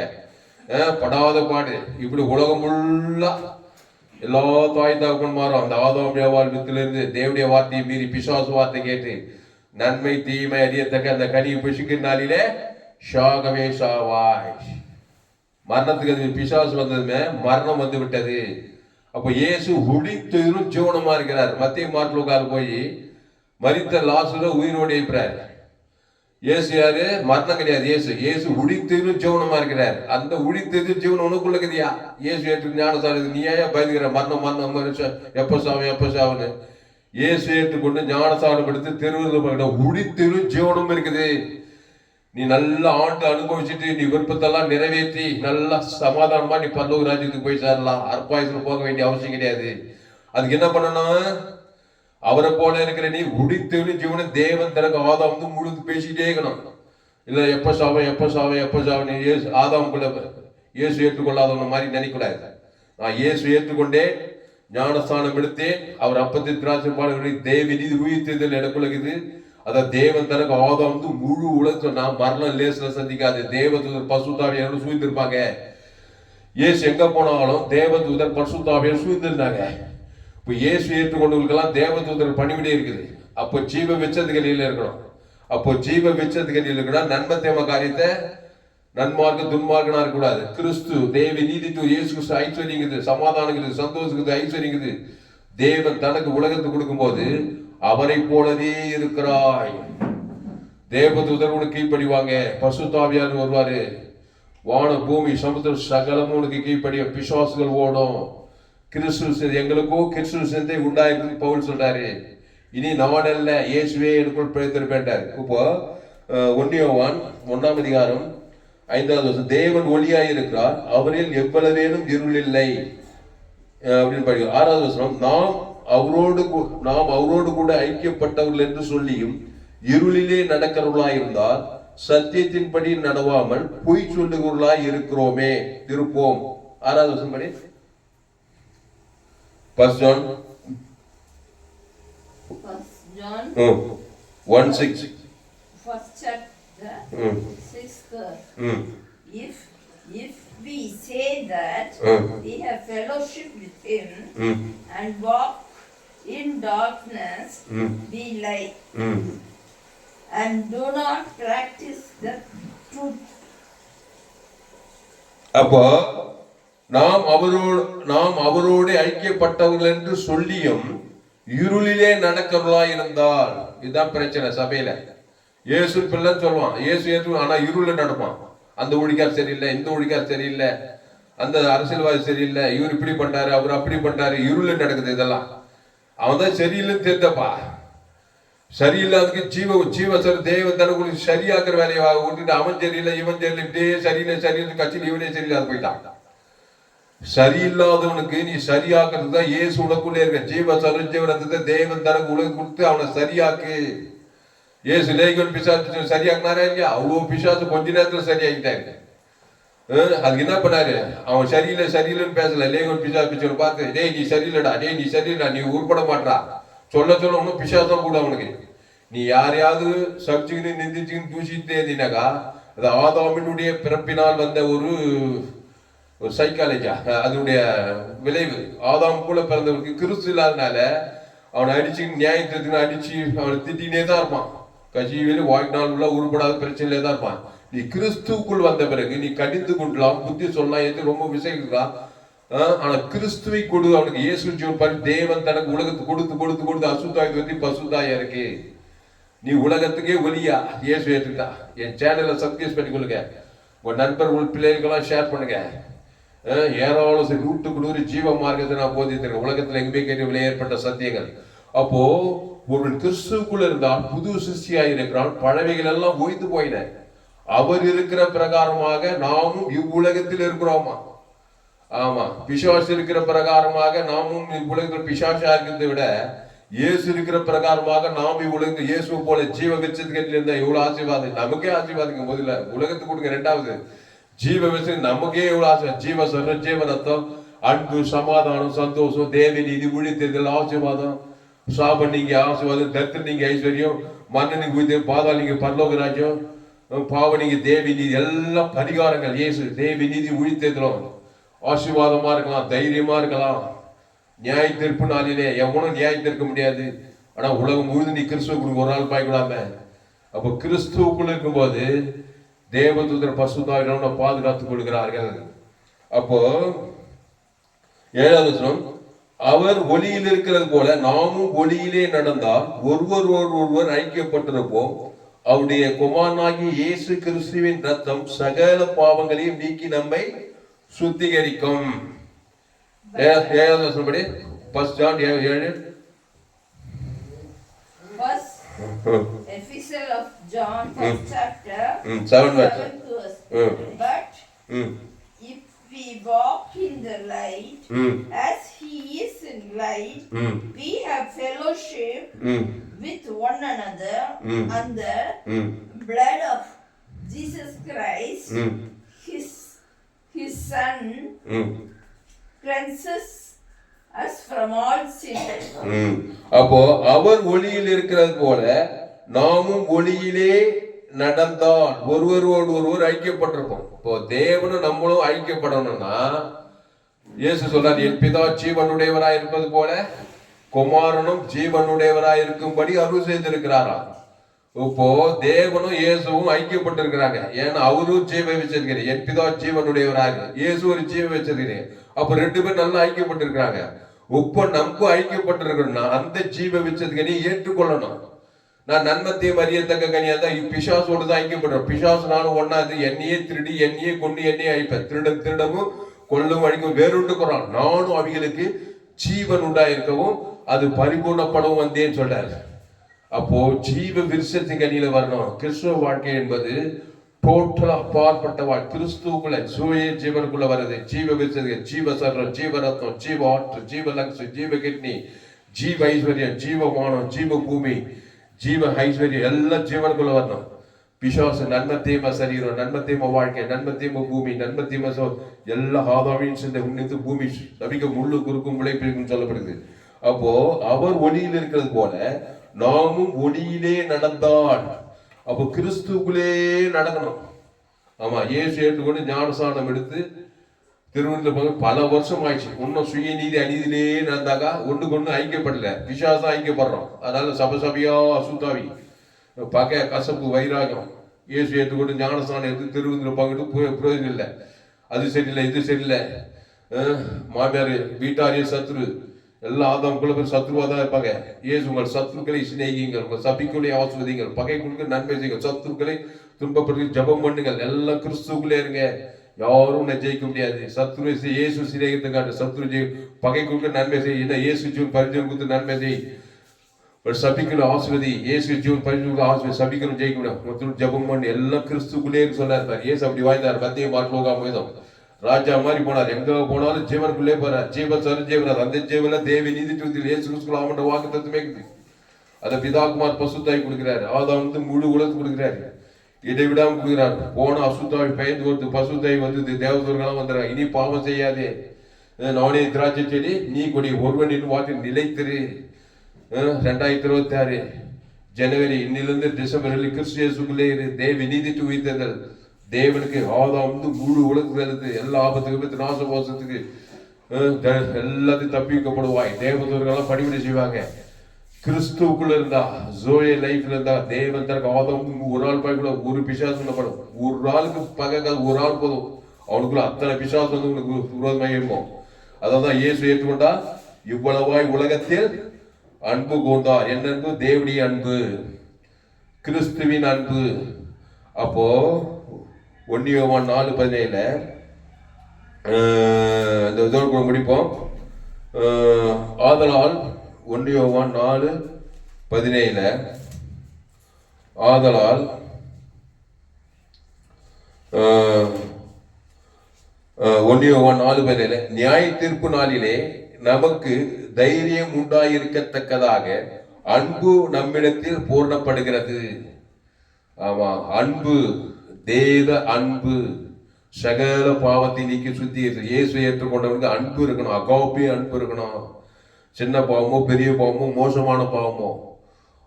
படாத பாடு. இப்படி உலகம் ஃபுல்லா எல்லா தாய் தகப்பன்மாரும் அந்த ஆதாம் ஏவாள் வித்திலிருந்து தேவனுடைய வார்த்தையை மீறி பிசாசு வார்த்தை கேட்டு நன்மை தீமை அறியத்தக்க அந்த கனியை புசிக்கிற நாளிலே ஷாகவே ஷாவாய். மரணத்துக்கு அது பிசாசு வந்ததுமே மரணம் வந்து விட்டது. அப்போ இயேசு உடித்தெழும் ஜீவனமா இருக்கிறார். மத்திய மார்க்லூக்கால் போய் மரித்த லாசரு உயிரோடு எழுப்புறார். இயேசு யாரு? மரணம் கிடையாது. இயேசு உடித்தெழும் ஜீவனமா இருக்கிறார். அந்த உடித்தெழும் ஜீவனம் உனக்குள்ள இருக்குதியா? இயேசு ஏற்று ஞானசாரம் நீ ஏன் பயந்துக்கிற? மரணம் எப்ப சாவுன்னு இயேசு ஏற்றுக்கொண்டு ஞானசாரம் எடுத்து தெருவில் உடித்தெழும் ஜீவனம் இருக்குது. நீ நல்லா ஆண்டு அனுபவிச்சுட்டு நீ விருப்பத்தெல்லாம் நிறைவேற்றி நல்லா சமாதானமா நீ பரலோக ராஜ்யத்துக்கு போய் சேரலாம். அற்பாயத்துல போக வேண்டிய அவசியம் கிடையாது. அதுக்கு என்ன பண்ணணும்? அவரை போல இருக்கிற நீ உடித்தெழும் ஜீவனை தேவன் தனக்கு ஆதாம் முழுது பேசிக்கிட்டே இருக்கணும். இல்ல எப்ப சாவன் நீ ஆதாமுக்குள்ள இயேசு ஏற்றுக்கொள்ளாதவன மாதிரி நினைக்கூடாது. நான் இயேசு ஏற்றுக்கொண்டேன், ஞானஸ்தானம் எடுத்தேன், அவர் அப்பத்தி திராட்சை பாடுகளை தேவி நீதி உயிர்த்தெழுதல் எனக்குள்ளது. அத தேவன் தனக்கு ஆதாம் முழு உலகத்தை நான் மரணம் லேசில சந்திக்காது. தேவதூதர் பசுத்தாவி சூழ்ந்திருப்பாங்க. இயேசு எங்க போனாலும் தேவதூதர் பரிசுத்தாவியார் சூழ்ந்திருந்தாங்க. இப்போ இயேசு ஏற்றுக்கொண்டவர்களுக்கெல்லாம் தேவதூதர் பணிவிடை இருக்குது. அப்போ ஜீவ விச்சத்துகளில் இருக்கணும். அப்போ ஜீவ விச்சத்துகளில் இருக்கணும். நன்மை தேம காரியத்தை நன்மார்க்க துன்மார்க்கனா இருக்கக்கூடாது. கிறிஸ்து தேவி நீதித்து இயேசு கிறிஸ்து ஐஸ்வர்யங்குது, சமாதானங்குது, சந்தோஷங்குது, ஐஸ்வர்யங்குது. தேவன் தனக்கு உலகத்தை கொடுக்கும் போது அவரை போலவே இருக்கிறாய். தேவதூதர் உனக்கு கீழ்ப்படிவாங்க, பசுத்தாவியார் வருவாரு, வான பூமி சமுத்திரம் சகலமும் உனக்கு கீழ்ப்படிய, பிசாசுகள் ஓடும். கிறிஸ்து எங்களுக்கோ கிறிஸ்து சிந்தை உண்டாயிருக்கு பவுல் சொல்றாரு. இனி நான் அல்ல, இயேசுவே எனக்குள் பிழைத்திருப்பேன்டார். இப்போ 1 யோவான் 1ஆம் அதிகாரம் 5வது வசனம், தேவன் ஒளியாய் இருக்கிறார், அவரில் எவ்வளவேனும் இருள் இல்லை அப்படின்னு படிக்கிறோம். 6வது வசனம், நாம் அவரோடு கூட ஐக்கியப்பட்டவர்கள் என்று சொல்லியும் இருளிலே நடக்கிறவர்களாய் இருந்தால் சத்தியத்தின்படி நடவாமல் பொய் சொல்லுகிறவர்களாய் இருப்போம். 6வது வசனம் படி. 1 John 1:6. First chapter, 6th verse. If we say that we have fellowship with him and walk in darkness, we lie and do not practice the truth. அப்போ நாம் அவரோடு ஐக்கியப்பட்டவர்கள் என்று சொல்லியும் இருளிலே நடக்கிறவர்களாய் இருந்தால், இதுதான் பிரச்சனை சபையில. இயேசு பிள்ளை சொல்லுவான், இயேசு ஏற்று, ஆனா இருள நடப்பான். அந்த ஊழிக்கார் சரியில்லை, இந்த ஊழிக்கார் சரியில்லை, அந்த அரசியல்வாதி சரியில்லை, இவர் இப்படி பண்றாரு, அவர் அப்படி பண்றாரு, இருள நடக்குது. இதெல்லாம் அவன் தான் சரியில்லைன்னு தெரிந்தப்பா. சரியில்லாததுக்கு ஜீவ தேவ தனக்கு சரியாக்குற வேலையை விட்டுட்டு அவன் சரியில்லை, இவன் சரியில்லை, இப்படியே சரியில்லை கட்சியில் இவனே சரியில்லாத போயிட்டான். சரியில்லாதவனுக்கு நீ சரியாக்குறது தான் இயேசு உனக்குள்ளே இருக்க ஜீவ சரஞ்சீவனத்தை தேவன் தனக்கு உலக கொடுத்து அவனை சரியாக்கு. இயேசு லேகன் பிசாசு சரியாக்குனாரா இல்லையா? அவ்வளோ பிசாசு கொஞ்ச நேரத்துல சரியாக்கிட்டாரு. அதுக்கு என்ன பண்ணாரு? அவன் சரியில்லைன்னு பேசல. லேகன் பிசாசு பார்த்து, டேய் நீ சரியில்லடா, நீ உருப்பட மாட்டா சொல்ல ஒன்னும் பிசாசம் கூட அவனுக்கு. நீ யாரையாவது சப்ஜின்னு நிந்திச்சுன்னு தூசிட்டே இருந்தீனாக்கா, அது ஆதாமினுடைய பிறப்பினால் வந்த ஒரு சைக்காலஜியா, அதனுடைய விளைவு. ஆதாம் கூட பிறந்தவருக்கு கிறிஸ்து இல்லாதனால அவனை அடிச்சு நியாயத்திற்கு அடிச்சு அவனை திட்டினே தான் இருப்பான். கட்சியில வாழ்நாள் உள்ள உருப்படாத பிரச்சனையிலே தான் இருப்பான். நீ கிறிஸ்துக்குள் வந்த பிறகு நீ கடிந்து கொள்ளலாம், புத்தி சொல்லலாம், எது ரொம்ப விசைக்கலாம். ஆனா கிறிஸ்துவை கொடு அவனுக்கு. இயேசு ஜீவன் பாரு, தேவன் தனக்கு உலகத்துக்கு கொடுத்து அசுத்தாய் பத்தி பசுத்தாயா இருக்கு. நீ உலகத்துக்கே ஒலியா இயேசு ஏற்றுட்டா. என் சேனலை சப்ஸ்கிரைப் பண்ணிக்கொள்ளுங்க, உங்க நண்பர் உள் பிள்ளைகளுக்கெல்லாம் ஷேர் பண்ணுங்க. ஏராளம் 100 ஜீவ மார்க்கத்தை நான் போதித்திருக்கேன். உலகத்துல எங்குமே கேட்டு ஏற்பட்ட சத்தியங்கள். அப்போ ஒருவன் கிறிஸ்துக்குள்ள இருந்தால் புது சிருஷ்டியாய் இருக்கிறான், பழமைகள் எல்லாம் ஓய்ந்து போயின. அவர் இருக்கிற பிரகாரமாக நாமும் இவ்வுலகத்தில் இருக்கிறோமா? ஆமா, பிசாசு இருக்கிற பிரகாரமாக நாமும் இவ்வுலகத்தில் பிசாசா இருக்கிறதை விட இயேசு இருக்கிற பிரகாரமாக நாம் இவ்வுலகத்தில் இயேசு போல ஜீவ விச்சத்துக்கு இருந்தா எவ்வளவு ஆசீர்வாதம். நமக்கே ஆசீர்வாதம். முதல்ல உலகத்துக்கு கொடுங்க, 2வது ஜீவ விச்சம் நமக்கே எவ்வளவு ஆசை. ஜீவனத்தம், அன்பு, சமாதானம், சந்தோஷம், தேவி நீதி, ஊழியத்தில் ஆசீர்வாதம், சாபம் நீங்க ஆசீர்வாதம், தரித்திரம் நீங்க ஐஸ்வர்யம், மன்னனுக்கு உயிர், பாதாள நீங்க பரலோக ராஜ்யம், பாவ நீங்க தேவி நீதி, எல்லாம் பரிகாரங்கள். இயேசு தேவி நீதி ஊழியத்திலும் ஆசீர்வாதமா இருக்கலாம், தைரியமா இருக்கலாம். நியாய தீர்ப்பு நாளிலே எவனும் நியாய தீர்க்க முடியாது. ஆனா உலகம் முழுது நீ கிறிஸ்துவுக்கு ஒரு நாள் பாய்க்கூடாம. அப்போ கிறிஸ்துவுக்குள்ள இருக்கும்போது தேவதூதர் பசுத்தாவிட பாதுகாத்துக் கொள்கிறார்கள். அப்போ 7வது வசனம், அவர் ஒளியில் இருக்கிறது போல நாமும் ஒளியிலே நடந்தால் ஒருவர் ஐக்கியப்பட்டிருப்போம். அவருடைய குமாரனாகிய இயேசு கிறிஸ்துவின் ரத்தம் சகல பாவங்களையும் நீக்கி நம்மை சுத்திகரிக்கும். 7வது வசனம் படி. 1 John 7. Epistle of John, 1st chapter, 7th verse. But if we walk in the light, as he is in light, we have fellowship with one another, and the blood of Jesus Christ, his Son, cleanses us from all sin. அப்போ அவர் ஒளியில் இருக்கிறது போல நாமும் ஒளியிலே நடந்தால் ஒருவரோடு ஒருவர் ஐக்கியப்பட்டிருப்போம். இப்போ தேவனும் நம்மளும் ஐக்கியப்படணும்னா இயேசு சொல்றார், என் பிதா ஜீவனுடையவராய் இருப்பது போல குமாரனும் ஜீவனுடையவராய் இருக்கும்படி அருள் செய்திருக்கிறாரா. இப்போ தேவனும் இயேசுவும் ஐக்கியப்பட்டிருக்கிறாங்க. ஏன்னா அவரும் ஜீவ வச்சிருக்கிறேன், என் பிதா ஜீவனுடையவராக, இயேசு ஒரு ஜீவ வச்சிருக்கிறேன். அப்ப ரெண்டு பேரும் நல்லா ஐக்கியப்பட்டிருக்கிறாங்க. இப்போ நம்ம ஐக்கியப்பட்டிருக்கணும்னா அந்த ஜீவ வச்சதுக்கு நீ ஏற்றுக்கொள்ளணும். நான் நன்மத்தையும் அறியத்தக்க கனியா தான் பிசாசோடு தான் ஐக்கியப்படுறேன். பிசாசு நானும் ஒன்னாது, என்னையே திருடி என்னையே கொண்டு என்னையே அழிப்பேன். திருடமும் கொள்ளும் அழிக்கும் வேறுண்டுக்கிறான். நானும் அவைகளுக்கு ஜீவன் உண்டாயிருக்கவும் அது பரிபூர்ணப்படவும் வந்தேன்னு சொல்றாரு. அப்போ ஜீவ விருஷத்தின் கனியில வரணும். கிறிஸ்துவ வாழ்க்கை என்பது டோட்டலா அப்பாற்பட்ட வாழ்க்கை. கிறிஸ்துவுக்குள்ள சூரிய ஜீவனுக்குள்ள வருது. ஜீவ விருஷத்துக்கு ஜீவ சர்ரம், ஜீவ ரத்னம், ஜீவ ஆற்று, ஜீவ லக்ஸ், ஜீவ கிட்னி, ஜீவ ஐஸ்வர்யம், ஜீவமானம், ஜீவ பூமி, ஜீவ ஐஸ்வர்யம் எல்லாம் ஜீவனுக்குள்ள வரணும். பிசாசு நன்மை தீமை சரீரம், நன்மை தீமை வாழ்க்கை, நன்மை தீமை பூமி, நன்மை தீமை எல்லா ஆதாமியும் சேர்ந்த உன்னித்து பூமி சபிக்க முள்ளு குறுக்கும் விளைப்பிற்கும் சொல்லப்படுது. அப்போ அவர் ஒளியில் இருக்கிறது போல நாமும் ஒளியிலே நடந்தால், அப்போ கிறிஸ்துக்குள்ளே நடக்கணும். ஆமா, இயேசு ஏற்றுக்கொண்டு ஞானசானம் எடுத்து திருவண்ணூர்ல பல வருஷம் ஆயிடுச்சு. இன்னும் சுயநீதி அநீதியிலே நடந்தாக்கா ஒண்ணுக்கு ஒண்ணு ஐக்கியப்படல, பிசாசம் ஐக்கியப்படுறோம். அதனால சபசபியா அசுத்தாவி பகை கசப்பு வைராகம். இயேசு ஏற்றுக்கொண்டு ஞானஸ்தானம் எடுத்து திருவண்ணூர்ல பங்கிட்டு பிரயோஜனம் இல்லை. அது சரியில்லை, இது சரியில்லை, மாமியார் வீட்டாரிய சத்ரு, எல்லா ஆதாமுக்குள்ள பேர் சத்ருவா தான் இருப்பாங்க. இயேசு உங்கள் சத்ருக்களை சிநேகிங்கள், உங்கள் சபிக்குள்ளே ஆஸ்வதிங்கள், பகைக்குள்ள நன்மை செய்யுங்கள், சத்ருக்களை துன்பப்படுத்தி ஜபம் பண்ணுங்கள், எல்லாம் கிறிஸ்துக்குள்ளே இருங்க. யாரும் உன்னை ஜெயிக்க முடியாது. சத்ரு இயேசு சிநேகித்தை காட்டு, சத்ரு ஜெய் பகைக்குள்ள நன்மை செய், என்ன இயேசு ஜீவன் பரிஜயம் கொடுத்து நன்மை செய், சபிக்கணும் ஆஸ்வதி, இயேசு ஜீவன் பரிஜயம் ஆஸ்வதி, சபிக்கணும் ஜெயிக்க முடியும், ஜபம் பண்ணி எல்லாம் கிறிஸ்துக்குள்ளே சொன்னார். இயேசு அப்படி வாய்ந்தார். மத்திய மாற்றோகா போய்தான் ராஜா மாதிரி போனார். எங்க போனாலும் ஜீவனுக்குள்ளே போறார். ஜீவ சருஜீவனார். அந்த ஜீவன தேவி நீதி தூத்தில் இயேசு கிறிஸ்துக்குள்ள அவனோட வாக்கு தத்துவமே இருக்குது. அதை பிதாகுமார் பசுத்தாய் கொடுக்கிறாரு. ஆதாம் வந்து முழு உலகத்து கொடுக்கிறாரு, இடைவிடாம கொடுக்கிறாரு. போன அசுத்தாவி பயந்து கொடுத்து பசுத்தாய் வந்து தேவதூர்களாம் வந்துடுறாங்க. இனி பாவம் செய்யாதே, நானே திராட்சை செடி நீ கொடி, ஒருவனின் வாக்கில் நிலைத்திரு. 2026 ஜனவரி இன்னிலிருந்து டிசம்பர் கிறிஸ்து இயேசுக்குள்ளே இரு. தேவி நீதி உயிர்த்தல் தேவனுக்கு ஆதாம் வந்து முழு உலகத்துக்கு எல்லா ஆபத்துக்கு நாசமோசத்துக்கு எல்லாத்தையும் தப்பிக்கப்படுவாய். தேவதூர்களெல்லாம் பணிவிடை செய்வாங்க. கிறிஸ்துவுக்குள்ள இருந்தா ஜோயே லைஃப்ல இருந்தா தேவன் தனக்கு ஆதாம் ஒரு ஆள் பகை ஒரு பிசாசம் படும். ஒரு ஆளுக்கு பகை ஒரு ஆள் போதும், அவனுக்குள்ள அத்தனை பிசாசம் வந்து உனக்கு விரோதமாக இருக்கும். அதான் இயேசு ஏற்றுக்கொண்டா இவ்வளவாய் உலகத்தில் அன்பு கூர்ந்தார். என்ன அன்பு? தேவனுடைய அன்பு, கிறிஸ்துவின் அன்பு. அப்போ 1 யோவான் 4:17 இந்த இதோடு முடிப்போம். ஆதலால் 1 யோவான் 4:17 ஆதலால் 1 யோவான் 4:17 நியாய தீர்ப்பு நாளிலே நமக்கு தைரியம் உண்டாயிருக்கத்தக்கதாக அன்பு நம்மிடத்தில் பூர்ணப்படுகிறது. ஆமா, அன்பு, தேவ அன்பு சகல பாவத்தை நீக்கி சுத்தி இயேசு ஏற்றுக்கொண்டவனுக்கு அன்பு இருக்கணும். அகாப்பே அன்பு இருக்கணும். சின்ன பாவமோ பெரிய பாவமோ மோசமான பாவமோ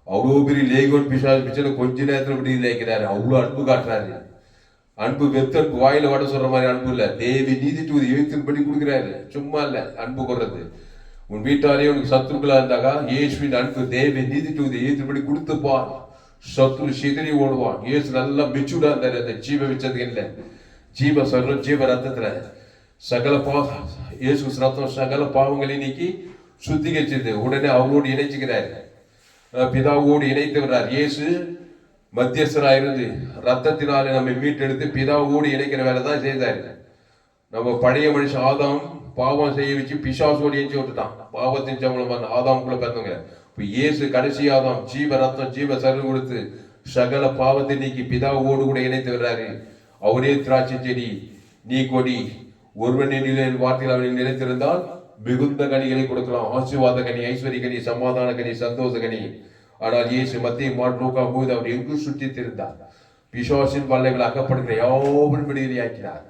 அவ்வளோ பெரிய லேகோன் பிசாசு கொஞ்ச நேரத்தில் இப்படி லேக்கிறாரு. அவ்வளோ அன்பு காட்டுறாரு. அன்பு வெத்தன்பு, வாயில வட சொல்ற மாதிரி அன்பு இல்ல. தேவி நீதி தூதி எழுத்தின்படி கொடுக்குறாரு. சும்மா இல்ல அன்பு கொடுறது. உன் வீட்டாலே உனக்கு சத்ருக்களா இருந்தாக்கா இயேசுவின் அன்பு தேவி நீதி தூதி எழுத்தின்படி கொடுத்துப்பார். சத்ரு சிதறி ஓடுவான். இயேசு நல்லா மெச்சூர்டா இருந்தாரு. அந்த ஜீவ வச்சது இல்லை, ஜீவ சொல்றோம், ஜீவ ரத்தத்துல சகல இயேசு ரத்தம் சகல பாவங்களை நீக்கி சுத்திகரிச்சது. உடனே அவரோடு இணைச்சுக்கிறாரு, பிதாவோடு இணைத்து வர்றார். இயேசு மத்தியஸ்தராயிருந்து ரத்தத்தினாலே நம்மை மீட்டெடுத்து பிதாவோடு இணைக்கிற வேலை தான் செய்தாரு. நம்ம பழைய மனுஷன் ஆதாம் பாவம் செய்ய வச்சு பிசாசோடு எஞ்சி விட்டுட்டான். பாவத்தின் சம்பளம் ஆதாமுக்குள்ள பிறந்தவங்க. இப்போ இயேசு கடைசி ஆதாம் ஜீவ ரத்தம் ஜீவ சரம் கொடுத்து சகல பாவத்தை நீக்கி பிதாவோடு கூட இணைத்து வர்றாரு. அவரே திராட்சை செடி, நீ கொடி, ஒருவனின் வார்த்தையில் அவனில் நிலைத்திருந்தால் மிகுந்த கனிகளை கொடுக்கலாம். ஆசீர்வாத கனி, ஐஸ்வர்ய கனி, சமாதான கனி, சந்தோஷ கனி. ஆனால் இயேசு மத்திய மாற்றோக்கா போது அவர் எங்கு சுற்றி திருந்தார். பிசாசின் வல்லைகள் அகப்படுகிற யாவரும் விடுதலை ஆக்கினார்.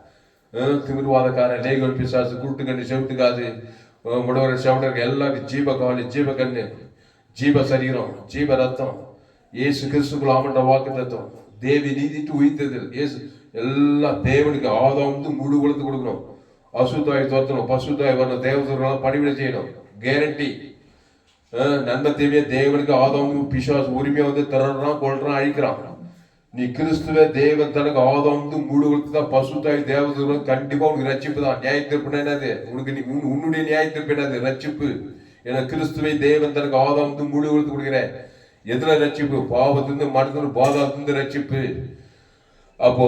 திமிர்வாதக்காரன், லேகோன் பிசாசு, கூட்டுக்கண்ணு, செவுட்டுக்காது, முடவர் செவடர்கள் எல்லாரும் ஜீவ காலி, ஜீவ கண்ணு, ஜீவ சரீரம், ஜீவ ரத்தம், இயேசு கிறிஸ்துக்குள் ஆமண்ட வாக்கு தத்துவம், தேவி நீதிட்டு உயிர்த்தெழுதல். இயேசு எல்லாம் தேவனுக்கு ஆதாம் முழு உலகத்து கொடுக்கணும். அசுத்தாய் தோற்றணும், பசுத்தாய் வரணும், தேவதூரெல்லாம் பணிவிடை செய்யணும். கேரண்டி. நன்மை தீமையை தேவனுக்கு ஆதாம் பிசாசு உரிமையை வந்து திறறான், கொள்றான், அழிக்கிறான். நீ கிறிஸ்துவ தேவன் தனக்கு ஆதாம் முழு உலகத்து தான் பசுத்தாய் தேவதூரம் கண்டிப்பா உனக்கு ரட்சிப்பு தான். நியாய தீர்ப்பு என்னது? உனக்கு நீ உன்னுடைய நியாய தீர்ப்பு என்னது? ரட்சிப்பு. ஏன்னா கிறிஸ்துவை தேவன் தனக்கு ஆதாம் முழு உலகத்து கொடுக்கிற. எதுல ரட்சிப்பு? பாவத்திலிருந்து மனதிலிருந்து பாதாத்திலிருந்து ரட்சிப்பு. அப்போ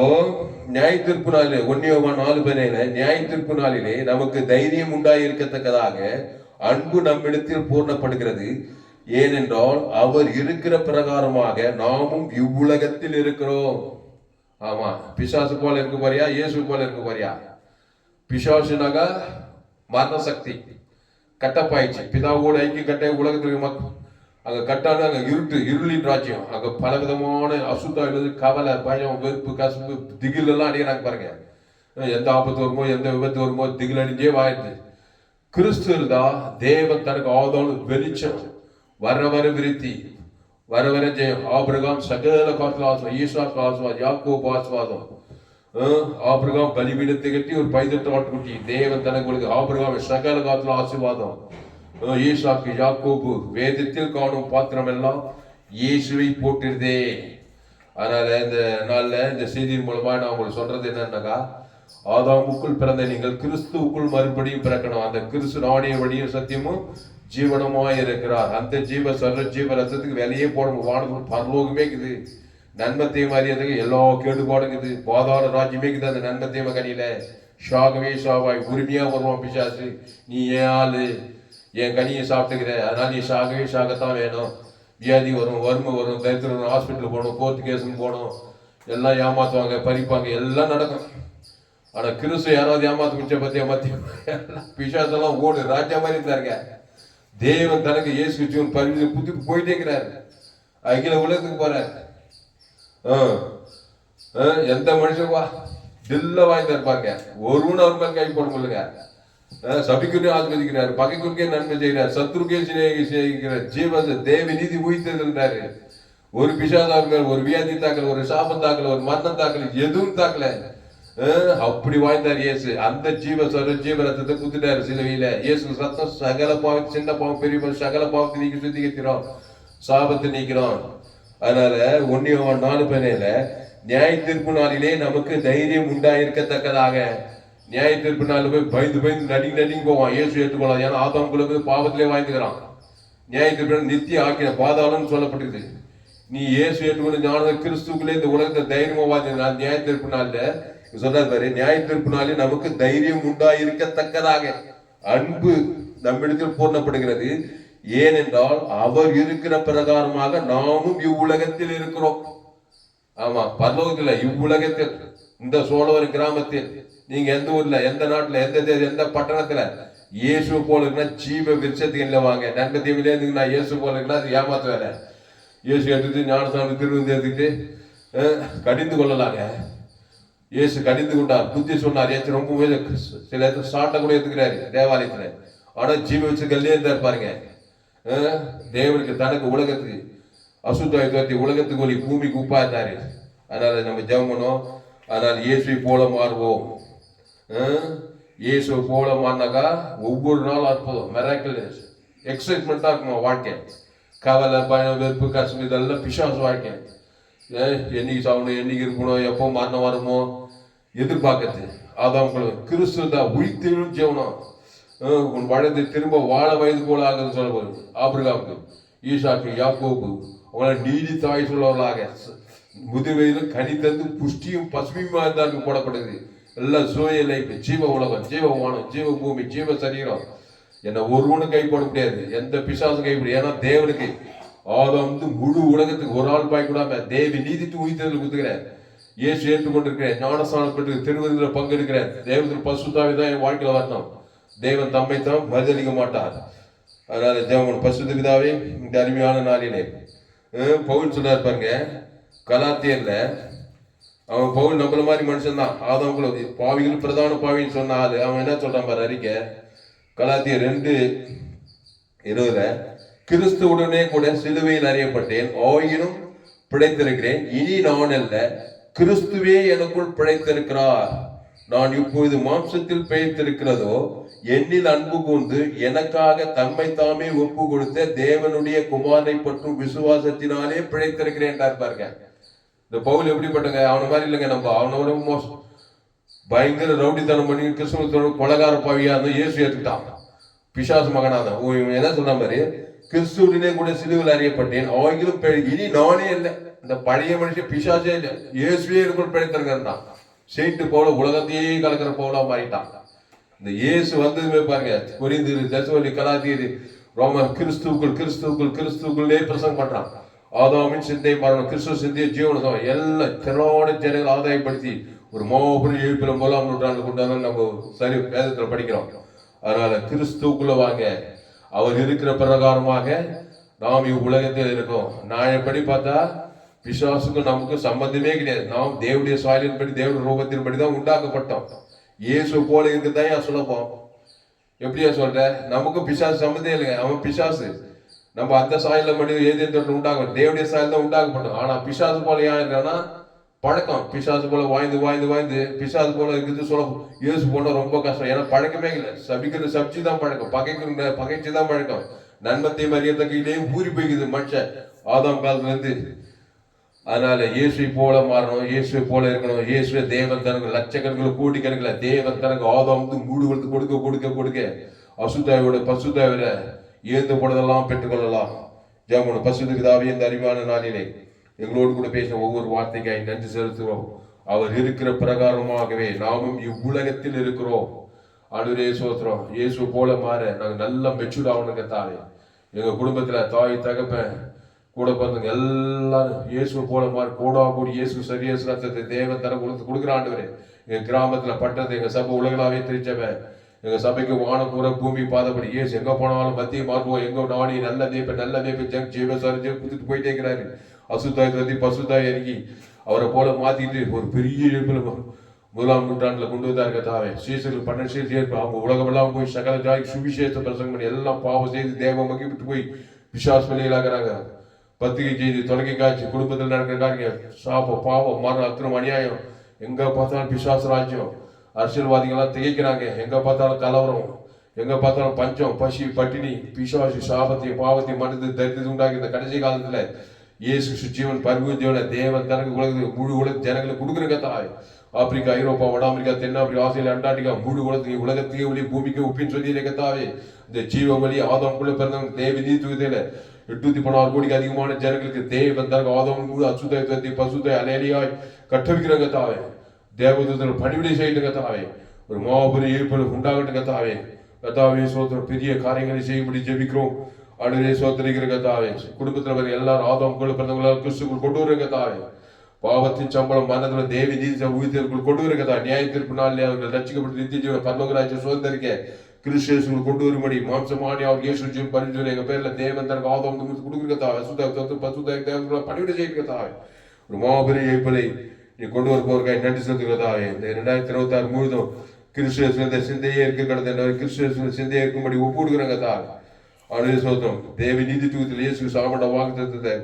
நியாய தீர்ப்பு நாளிலே 1 யோவான் 4:17 நியாய தீர்ப்பு நாளிலே நமக்கு தைரியம் உண்டாய் இருக்கத்தக்கதாக அன்பு நம்மிடத்தில் பூர்ணப்படுகிறது. ஏனென்றால் அவர் இருக்கிற பிரகாரமாக நாமும் இவ்வுலகத்தில் இருக்கிறோம். ஆமா, பிசாசு போல இருக்க போறியா? இயேசு போல இருக்க போறியா? பிசாசுனாக மரண சக்தி கட்டப்பாயிடுச்சு. பிதாவோட ஐக்கிய கட்ட உலகத்துக்கு மக்கள் அங்க கட்டான அங்க இருளின் ராஜ்யம். அங்க பல விதமான அசுத்தாயிடுது, கவலை, பயம், வெறுப்பு, கசப்பு, திகில் எல்லாம் அடிக்கிறாங்க பாருங்க. எந்த ஆபத்து வருமோ, எந்த விபத்து வருமோ, திகில் அடிஞ்சே வாயிடுது. கிறிஸ்து இருந்தா தேவன் தனக்கு ஆதாம் வெளிச்சம், வர வர விருத்தி, வர வர ஜெயம். ஆபிரகாம் சகல காலத்துல ஆசுவாதம், ஈசாக்கு ஆசுவாதம், யாக்கோபு ஆசுவாதம். ஆபிரகாம் பலிபீடத்தை கட்டி ஒரு பைதட்டு ஆட்டுக்குட்டி. தேவன் தனக்கு ஆபிரகாம் சகல காலத்துல ஆசீர்வாதம். ஈசாக்கு, யாக்கோபு வேதத்தில் காணும் பாத்திரம் எல்லாம் இயேசுவை போட்டிருதே. அதனால இந்த நாள்ல இந்த செய்தியின் மூலமா நான் உங்களுக்கு சொல்றது என்னன்னாக்கா, ஆதாமுக்குள் பிறந்த நீங்கள் கிறிஸ்துவுக்குள் மறுபடியும் பிறக்கணும். அந்த கிறிஸ்து நாணய வழியும் சத்தியமும் ஜீவனமாய் இருக்கிறார். அந்த ஜீவ ரத்தத்துக்கு விலையே போடணும். வானத்துக்கு பரலோகமே இருக்குது. நன்மத்தை அறியதுக்கு எல்லா கேடுபாடுங்குது. பாதாள ராஜ்யமே இருக்குது அந்த நன்மத்தையம கனியில. ஷாகவே ஷாவாய் உரிமையா வருவான் பிசாசு. நீ ஏன் ஆளு, என் கனியை சாப்பிட்டுக்கிற, அதனால நீ சாகவே சாகத்தான் வேணும். வியாதி வரும், வறுமை வரும், தரித்திரம் வரும், ஹாஸ்பிட்டல் போகணும், கோர்ட்டு கேஸுன்னு போகணும், எல்லாம் ஏமாத்துவாங்க, பறிப்பாங்க, எல்லாம் நடக்கும். ஆனா கிறிஸ்து யாராவது ஏமாத்து மிச்ச பத்தி ஏமாத்தி பிசாசெல்லாம் ஓடு ராஜா மாதிரி இருந்தாருங்க. தேவன் தனக்கு இயேசு கிறிஸ்துவின் பரிந்து புத்திட்டு போயிட்டே இருக்கிறாரு. அகில உலகத்துக்கு போறாரு. எந்த மனுஷன் வா தில்ல வாய்ந்தா இருப்பாங்க, ஒருவன் அவர் மேல் கை போட முடியலங்க. சபிக்குன்னே ஆத்மதிக்கிறாரு, பகைக்குக்கே நன்மை செய்கிறார், சத்ருக்கே செய்கிறார். ஜீவன் தேவ நீதி உயிர்த்தெழுந்தாரு. ஒரு பிசாதாக்கள் மேல் ஒரு வியாதி தாக்கல், ஒரு சாபம் தாக்கல், ஒரு மரணம் தாக்கல், எதுவும் தாக்கல. அப்படி வாழ்ந்தார் இயேசு. அந்த ஜீவ ரத்தத்தை குத்துட்டாரு சிலுவையில. இயேசு சத்தம் சகல பாவத்தை, சின்ன பாவம் பெரிய பாவம், சகல பாவத்தை நீக்கி சுத்திக்கிறோம், சாபத்தை நீக்கிறோம். அதனால 1 யோவான் 4:17 நியாய தீர்ப்பு நாளிலே நமக்கு தைரியம் உண்டாயிருக்கத்தக்கதாக. நியாய தீர்ப்பு நாளில் போய் பயந்து நடிங்க போவான். இயேசு ஏற்றுக்கொள்ளாது. ஏன்னா ஆதாமுக்குள்ள பாவத்திலே வாழ்ந்துக்கிறான். நியாய தீர்ப்பு நித்திய ஆக்கின பாதாளம்னு சொல்லப்பட்டிருக்கு. நீ இயேசு ஏற்றுக்கொண்டு ஞான கிறிஸ்துக்குள்ளே இந்த உலகத்தை தைரியமா வாழ்ந்து நியாய தீர்ப்பு நாள்ல சொல்றாரு பாரு, நியாய தீர்ப்பு நாளில் நமக்கு தைரியம் உண்டாயிருக்கத்தக்கதாக அன்பு நம்மிடத்தில் பூர்ணப்படுகிறது. ஏனென்றால் அவர் இருக்கிற பிரகாரமாக நாமும் இவ்வுலகத்தில் இருக்கிறோம். ஆமா, பரலோகத்தில் இவ்வுலகத்தில், இந்த சோழவர் கிராமத்தில், நீங்க எந்த ஊர்ல, எந்த நாட்டுல, எந்த பட்டணத்துல இயேசு போல இருக்குன்னா ஜீவ விருட்சத்துக்கு இல்லை வாங்க. நன்மை தீவிலே இருந்துங்கன்னா இயேசு போல இருக்குன்னா அது ஏமாத்து வேலை. இயேசு எடுத்துட்டு ஞானசாமி திருவிழந்து எடுத்துக்கிட்டு கடிந்து கொள்ளலாங்க. இயேசு கடிந்து கொண்டார், புத்தி சொன்னார். ஏச்சு ரொம்பவே சில இடத்துல சாட்டை கூட எடுத்துக்கிறாரு தேவாலயத்துல. ஆனா ஜீவ விருட்சங்கள்லயே இருந்தார் பாருங்க. தேவனுக்கு தனக்கு உலகத்துக்கு அசுத்தாய் தோத்தி உலகத்துக்கு ஒளி பூமிக்கு உப்பா இருந்தாரு. அதனால நம்ம ஜெபம் பண்ணோம். அதனால இயேசுவை போல மாறுவோம். இயேசுவை போல மாறினாக்கா ஒவ்வொரு நாளும் அற்புதம், மிராக்கிள், எக்ஸைட்மெண்டா இருக்குமா வாழ்க்கை. கவலை, பயம், வெறுப்பு, கஷ்டம் இதெல்லாம் பிசாசு வாழ்க்கை. என்னைக்கு சாகணும், என்னைக்கு இருக்கணும், எப்போ மரணம் வருமோ எதிர்பார்க்கறது. அதான் கிறிஸ்து தான் உயிர்த்தெழும் ஜீவனம். உன் வயது திரும்ப வாழ வயது போல ஆகுதுன்னு சொல்ல போகுது. ஆபிரகாமுக்கு, ஈசாக்கு, யாக்கோபு அவங்கள நீடித்த ஆயுசு உள்ளவர்களாக முதுவெயிலும் கனி தந்து புஷ்டியும் பசுமையுமா இருந்தாருக்கு போடப்படுது. எல்லாம் சூரிய லைஃப், ஜீவ உலகம், ஜீவ வானம், ஜீவ பூமி, ஜீவ சரீரம். என்ன ஒருவனும் கை போட முடியாது, எந்த பிசாசும் கை முடியாது. ஏன்னா தேவனுக்கு ஆதாம் முழு உலகத்துக்கு ஒரு ஆள் பாய் கூடாம தேவி நீதித்து உயிர்த்தெழுதல் குத்துக்கிறேன். இயேசு ஏற்றுக்கொண்டிருக்கிறேன், ஞானஸ்நானம் பெற்று திருவிருந்தில் பங்கெடுக்கிறேன். தேவத்தில் பசுத்தாவி தான் என் வாழ்க்கையில் வரணும். தேவன் தம்மை தான் மறுதளிக்க மாட்டார். அதனால தேவன் பசுத்த பிதாவே இந்த அருமையான நாளிலே பவுல் சொன்னார் பாருங்க, கலாத்தியர்ல. அவன் பவுல் நம்மள மாதிரி மனுஷன் தான். ஆதாம் பாவிகள் பிரதான பாவின்னு சொன்ன ஆளு. அவன் என்ன சொல்றான் பாரு அறிக்கை, கலாத்தியர் 2:20 கிறிஸ்துவுடனே கூட சிலுவையில் அறியப்பட்டேன், ஆயினும் பிழைத்திருக்கிறேன். இனி நான் அல்ல, கிறிஸ்துவே எனக்குள் பிழைத்திருக்கிறார். நான் இப்பொழுது மாம்சத்தில் பிழைத்திருக்கிறதோ என்னில் அன்பு கூர்ந்து எனக்காக தம்மை தாமே ஒப்பு கொடுத்த தேவனுடைய குமாரனை பற்றும் விசுவாசத்தினாலே பிழைத்திருக்கிறேன் பாருங்க. இந்த பவுல் எப்படிப்பட்டங்க? அவன மாதிரி இல்லைங்க. நம்ம அவனோட மோசம் பயங்கர ரவுடித்தனம் பண்ணி கிறிஸ்துவ கொலகார பாவியா இருந்தா இயேசு ஏற்றுக்கிட்டான். பிசாசு மகனாதான் என்ன சொன்ன மாதிரி கிறிஸ்துவனே கூட சிலுவில் அறியப்பட்டேன், அவங்களும் இனி நானே இல்லை. இந்த பழைய மனுஷன் பிசாசே இல்லை, இயேசுவே எனக்குள் பிழைத்திருக்கிறான். சேட்டு போல உலகத்தையே கலக்கிற போல மாறிட்டான். இந்த இயேசு வந்ததுமே பாருங்க, கொரிந்தியர், தெசலோனிக்கேயர், கலாத்தியர், ரோமர் கிறிஸ்துவுக்குள்ளே பிரசங்கம் பண்றான். ஆதாமின் சிந்தை மரணம், கிறிஸ்துவ சிந்தைய ஜீவனம் எல்லாம் திரளான ஜனங்கள் ஆதாயப்படுத்தி ஒரு மாபெரும் எழுப்பில 1ஆம் நூற்றாண்டு கொண்டாந்து நம்ம சரி வேதத்துல படிக்கிறோம். அதனால கிறிஸ்துவுக்குள்ள வாங்க. அவர் இருக்கிற பிரகாரமாக நாம் இவ்வுலகத்தில் இருக்கோம். நான் எப்படி பார்த்தா பிசாசுக்கும் நமக்கும் சம்பந்தமே கிடையாது. நாம் தேவனுடைய சாயலின்படி தேவனுடைய ரூபத்தின்படி தான் உண்டாக்கப்பட்டோம். இயேசு போல இருக்குதான் ஏன் சொல்லப்போம்? எப்படியா சொல்ற? நமக்கும் பிசாசு சம்பந்தம் இல்லைங்க. அவன் பிசாசு. நம்ம அந்த சாயல மனித ஏதேன் உண்டாகும், தேவனுடைய சாயல் தான் உண்டாக்கப்பட்டோம். ஆனா பிசாசு போல ஏன் இருக்கான்னா பழக்கம். பிசாசு போல வாய்ந்து பிசாசு போல இருக்குது சொல்ல இயேசு போன ரொம்ப கஷ்டம். ஏன்னா பழக்கமே இல்லை. சபிக்கிறது சபிச்சு தான் பழக்கம், பகைச்சு தான் பழக்கம். நன்மத்தை மரியாதையிலே ஊறி போய்க்குது மனுஷன் ஆதாம் காலத்துல இருந்து. அதனால இயேசுவை போல மாறணும், இயேசுவை போல இருக்கணும். இயேசுவை தேவன் தனக்கு லட்சக்கணக்கில் கோடிக்கணக்கில் தேவன் தனக்கு ஆதாம் மூடு கொடுக்க அசுத்தாயோட பசுத்தாவில ஏந்து போனதெல்லாம் பெற்றுக்கொள்ளலாம். ஜெபம். பசுத்த பிதாவே, இந்த அறிவான நாளிலே எங்களோடு கூட பேச ஒவ்வொரு வார்த்தைக்காய் நன்றி செலுத்துகிறோம். அவர் இருக்கிற பிரகாரமாகவே நாமும் இவ்வுலகத்தில் இருக்கிறோம். ஆண்டவரே சோத்திரம். இயேசு போல மாற நாங்கள் நல்லா மெச்சூர்ட் ஆகணுங்க தாவே. எங்க குடும்பத்துல தாய் தகப்பன் கூட பிறந்தவங்க எல்லாரும் இயேசு போல மாறி கோடா கூடி இயேசு சரியத்தை தேவன் தர கொடுக்குற ஆண்டவரே. எங்க கிராமத்துல பட்டது எங்க சபை உலகளாவே தெரிஞ்சவன். எங்க சபைக்கு வானம் பூரா பூமி பாதப்படி இயேசு எங்க போனாலும் மத்திய மாறுவோம். எங்க நாடி நல்ல தேப்ப ஜங் ஜீவசாரி குதித்து போயிட்டே இருக்கிறாரு. அசுத்தாய் தந்தி பசுத்தாய் இறங்கி அவரை போல மாத்திட்டு ஒரு பெரிய எழுப்பில் 1ஆம் நூற்றாண்டுல கொண்டு வந்தாருங்க தாவே. சீசர்கள் 12 சீசர் அவங்க உலகமெல்லாம் போய் சகல ஜாய் சுவிசேஷ பிரசங்கம் பண்ணி எல்லாம் பாவம் செய்து தேவ மகிழ்விட்டு போய் பிசாஸ் நிலையிலாகிறாங்க. பத்திரிகை செய்தி, தொலைக்கை காட்சி, குடும்பத்தில் நடக்கிற காரியம், சாபம், பாவம், மரணம், அக்கிரம், அநியாயம், எங்க பார்த்தாலும் பிசாசு ராஜ்யம். அரசியல்வாதிகள்லாம் திகைக்கிறாங்க. எங்க பார்த்தாலும் கலவரம், எங்க பார்த்தாலும் பஞ்சம், பசி, பட்டினி, பிசாசு சாபத்தையும் பாவத்தையும் மனித தரித்திரத்தை உண்டாக்கி இந்த கடைசி காலத்துல இயேசு ஜீவன் பரிபூர்த்தியோட தேவன் தனக்கு உலகத்துக்கு முழு உலக ஜனங்களுக்கு கொடுக்குறங்க தாய். ஆப்பிரிக்கா, ஐரோப்பா, வட அமெரிக்கா, தென்னாப்பிரிக்கா, ஆஸ்திரேலியா, அண்டார்டிகா முழு உலகத்துக்கு ஒளி பூமிக்கு உப்பின்னு சொல்லி இருக்கத்தாவே. இந்த ஜீவ வழி ஆதாம்குள்ள பிறந்தவங்க தேவ நீதியில 816 கோடிக்கு அதிகமான ஜனங்களுக்கு தேவன் தனக்கு ஆதாம் முழு அசுத்தாய் பசுத்தாய் அலேலியாய் கட்டவிக்கிறங்க தாவே. தேவதூதர்கள் பணிவிடை செய்யுங்க தாவே. ஒரு மாபெரும் ஏற்பு உண்டாகட்டுங்க தாவே. கத்தாவே சோத்திரம். பெரிய காரியங்களை செய்யும்படி ஜெபிக்கிறோம். ஆண்டவரே சோத்திரிக்கிற தாவே. குடும்பத்தில் வர எல்லாரும் ஆதாம் கூட பிறந்தவங்கள கிறிஸ்துக்குள் கொண்டு வருங்க தாவே. பாவத்தின் சம்பளம் மரணத்துல தேவி நீதி ஊழியர்களுக்குள் கொண்டு வருங்க தாவே. நியாய தீர்ப்பு நாளிலே அவர்கள் ரட்சிக்கப்பட்டு நித்திய ஜீவன பரலோகராஜ்யம் சுதந்திரிக்க கிறிஸ்துவுக்குள் கொண்டு வரும்படி மாம்சமானி அவர் இயேசு ஜீவன் பரிந்துரை எங்க பேர்ல தேவன் தனக்கு ஆதாம் கொடுக்குற தாவே. பசுதாய் தேவ பணிவிடை செய்யுங்க தாவே. ஒரு மாபெரும் ஏற்பலை நீ கொண்டு வர போறக்காய் நன்றி செலுத்துகிற தாவே. இந்த 2026 முழுதும் கிறிஸ்துவ சிந்தையே இருக்க கடந்த கிறிஸ்துவ சிந்தையே இருக்கும்படி ஒப்புடுகிறாங்க தாவே. ஆண்டவரே சோத்திரம். தேவி நீதி தூக்கத்தில் இயேசு சாமண்ட வாக்குத்தத்தத்தை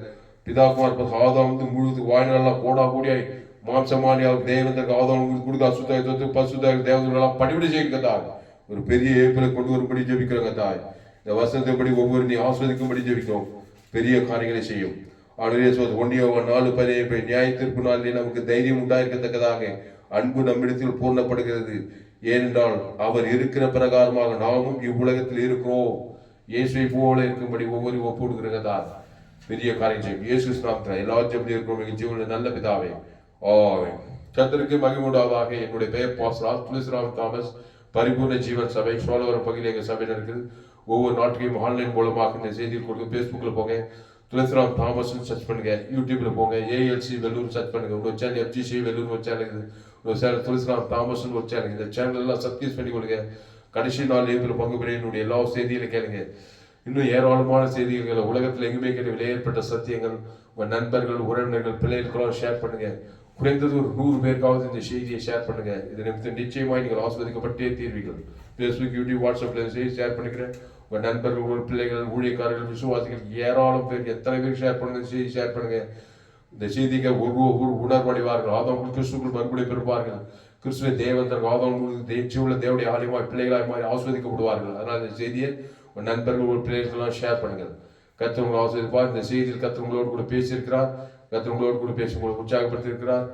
பிதாக்குமார் ஆதாம் முழுது வாழ்நாளெல்லாம் கோடா கூடியாய் மாம்சமானி அவர் தேவந்தருக்கு ஆதாம் கொடுக்க அசுத்தாய் தொத்து பசுத்தாய் தேவதெல்லாம் பணிவிடை செய்யுங்க தாய். ஒரு பெரிய ஏற்பலை கொண்டு வரும்படி ஜெபிக்கிறாங்க தாய். இந்த வசனத்தைப்படி ஒவ்வொரு நீ ஆஸ்வதிக்கும்படி ஜெபிக்கிறோம். பெரிய காரியங்களை செய்யும். ஆண்டவரே சோத்திரம். 1 யோவான் 4:17 நியாய தீர்ப்பு நாளிலே நமக்கு தைரியம் உண்டாயிருக்கத்தக்கதாக அன்பு நம்மிடத்தில் பூர்ணப்படுகிறது. ஏனென்றால் அவர் இருக்கிற பிரகாரமாக நாமும் இவ்வுலகத்தில் இருக்கிறோம். இயேசுவை போல இருக்கும்படி ஒவ்வொரு ஒப்புடுகிறதா பெரிய காரியம் செய்யும். இயேசு நாமத்தில் எல்லா ஜெபத்திலும் இருக்கிற ஜீவனில் நல்ல பிதாவே. ஆமென். கர்த்தருக்கு மகிமை உண்டாவதாக. என்னுடைய பெயர் பாஸ்டர் துளசிராம் தாமஸ். பரிபூர்ண ஜீவன் சபை சோழவரம் பகுதியில் எங்கள் சபையில் இருக்குது. ஒவ்வொரு நாட்டுக்கையும் ஆன்லைன் மூலமாக இந்த செய்தியில் கொடுக்க. ஃபேஸ்புக்கில் போங்க, துளசிராம் தாமஸ் சர்ச் பண்ணுங்க. யூடியூப்ல போங்க, ALC வெல்லூர் சர்ச் பண்ணுங்க. உங்க சேனல் FGC வெல்லூர் ஒரு சேனல் இருக்குது. ஒரு சேனல் துளசிராம் தாமஸ் ஒரு சேனல். இந்த சேனல் எல்லாம் சப்ஸ்கிரைப் பண்ணி கொடுங்க. கடைசி நாள் ஏப்ரல் பங்கு பெற என்னுடைய எல்லா செய்திகளை கேளுங்க. இன்னும் ஏராளமான செய்திகள் உலகத்தில் எங்குமே கேட்கவில்லை. ஏற்பட்ட சத்தியங்கள் உங்கள் நண்பர்கள், உறவினர்கள், பிள்ளைகளுக்கெல்லாம் ஷேர் பண்ணுங்க. குறைந்தது ஒரு 100 பேருக்காவது இந்த செய்தியை ஷேர் பண்ணுங்க. இது நிமித்தம் நிச்சயமாய் நீங்கள் ஆஸ்வதிக்கப்பட்டே தீர்வீர்கள். ஃபேஸ்புக், யூடியூப், வாட்ஸ்அப்ல செய்தி ஷேர் பண்ணிக்கிறேன். உங்கள் நண்பர்கள், பிள்ளைகள், ஊழியக்காரர்கள், விசுவாசிகள் ஏராளம் பேர் எத்தனை பேர் ஷேர் பண்ணுங்க. செய்தி ஷேர் பண்ணுங்க. இந்த செய்திக்கு ஒரு உணர்வடைவார்கள். ஆதாம் கிறிஸ்துக்குள் மறுபடியும் பெறுவார்கள். கிறிஸ்துவை தேவன் தனக்கு ஆதாம் ஜீவுள்ள தேவடைய ஆலயமாய் பிள்ளைகளாய் மாறி ஆஸ்வதிக்கப்படுவார்கள். அதனால் இந்த செய்தியை ஒரு நண்பர்கள் ஒரு பிள்ளைகளுக்கெல்லாம் ஷேர் பண்ணுங்கள். கர்த்தர் உங்களை ஆஸ்வதிப்பார். இந்த செய்தியில் கர்த்தர் உங்களோடு கூட பேசியிருக்கிறார். கர்த்தர் உங்களோடு கூட பேசி உங்களை உற்சாகப்படுத்தியிருக்கிறார்.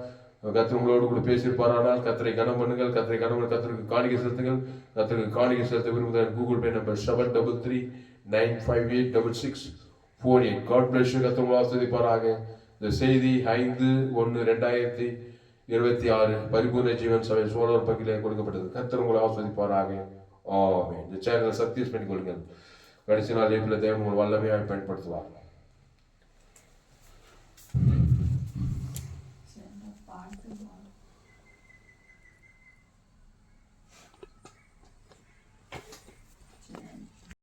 கர்த்தர் உங்களோடு கூட பேசியிருப்பார். ஆனால் கர்த்தரை கனம் பண்ணுங்கள். கர்த்தரை கனம் கர்த்தருக்கு காணிக்கை செலுத்துங்கள். கர்த்தருக்கு காணிக்கை செலுத்த விரும்புகிற Google Pay number 7339586648. God bless you. கர்த்தர் உங்களை ஆஸ்வதிப்பாராக. இந்த செய்தி 5/1/2026 பரிபூர்ண ஜீவன் சபை சோழர் பங்கிலே கொடுக்கப்பட்டது. கர்த்தர் உங்களை ஆஸ்வதிப்பாராக. ஆமென். இந்த சேனலை சப்ஸ்கிரைப் பண்ணிக்கொள்ளுங்கள். கடைசி நாள் ஏப்ரல் தேவன் உங்கள் வல்லமையாக பயன்படுத்துவார்.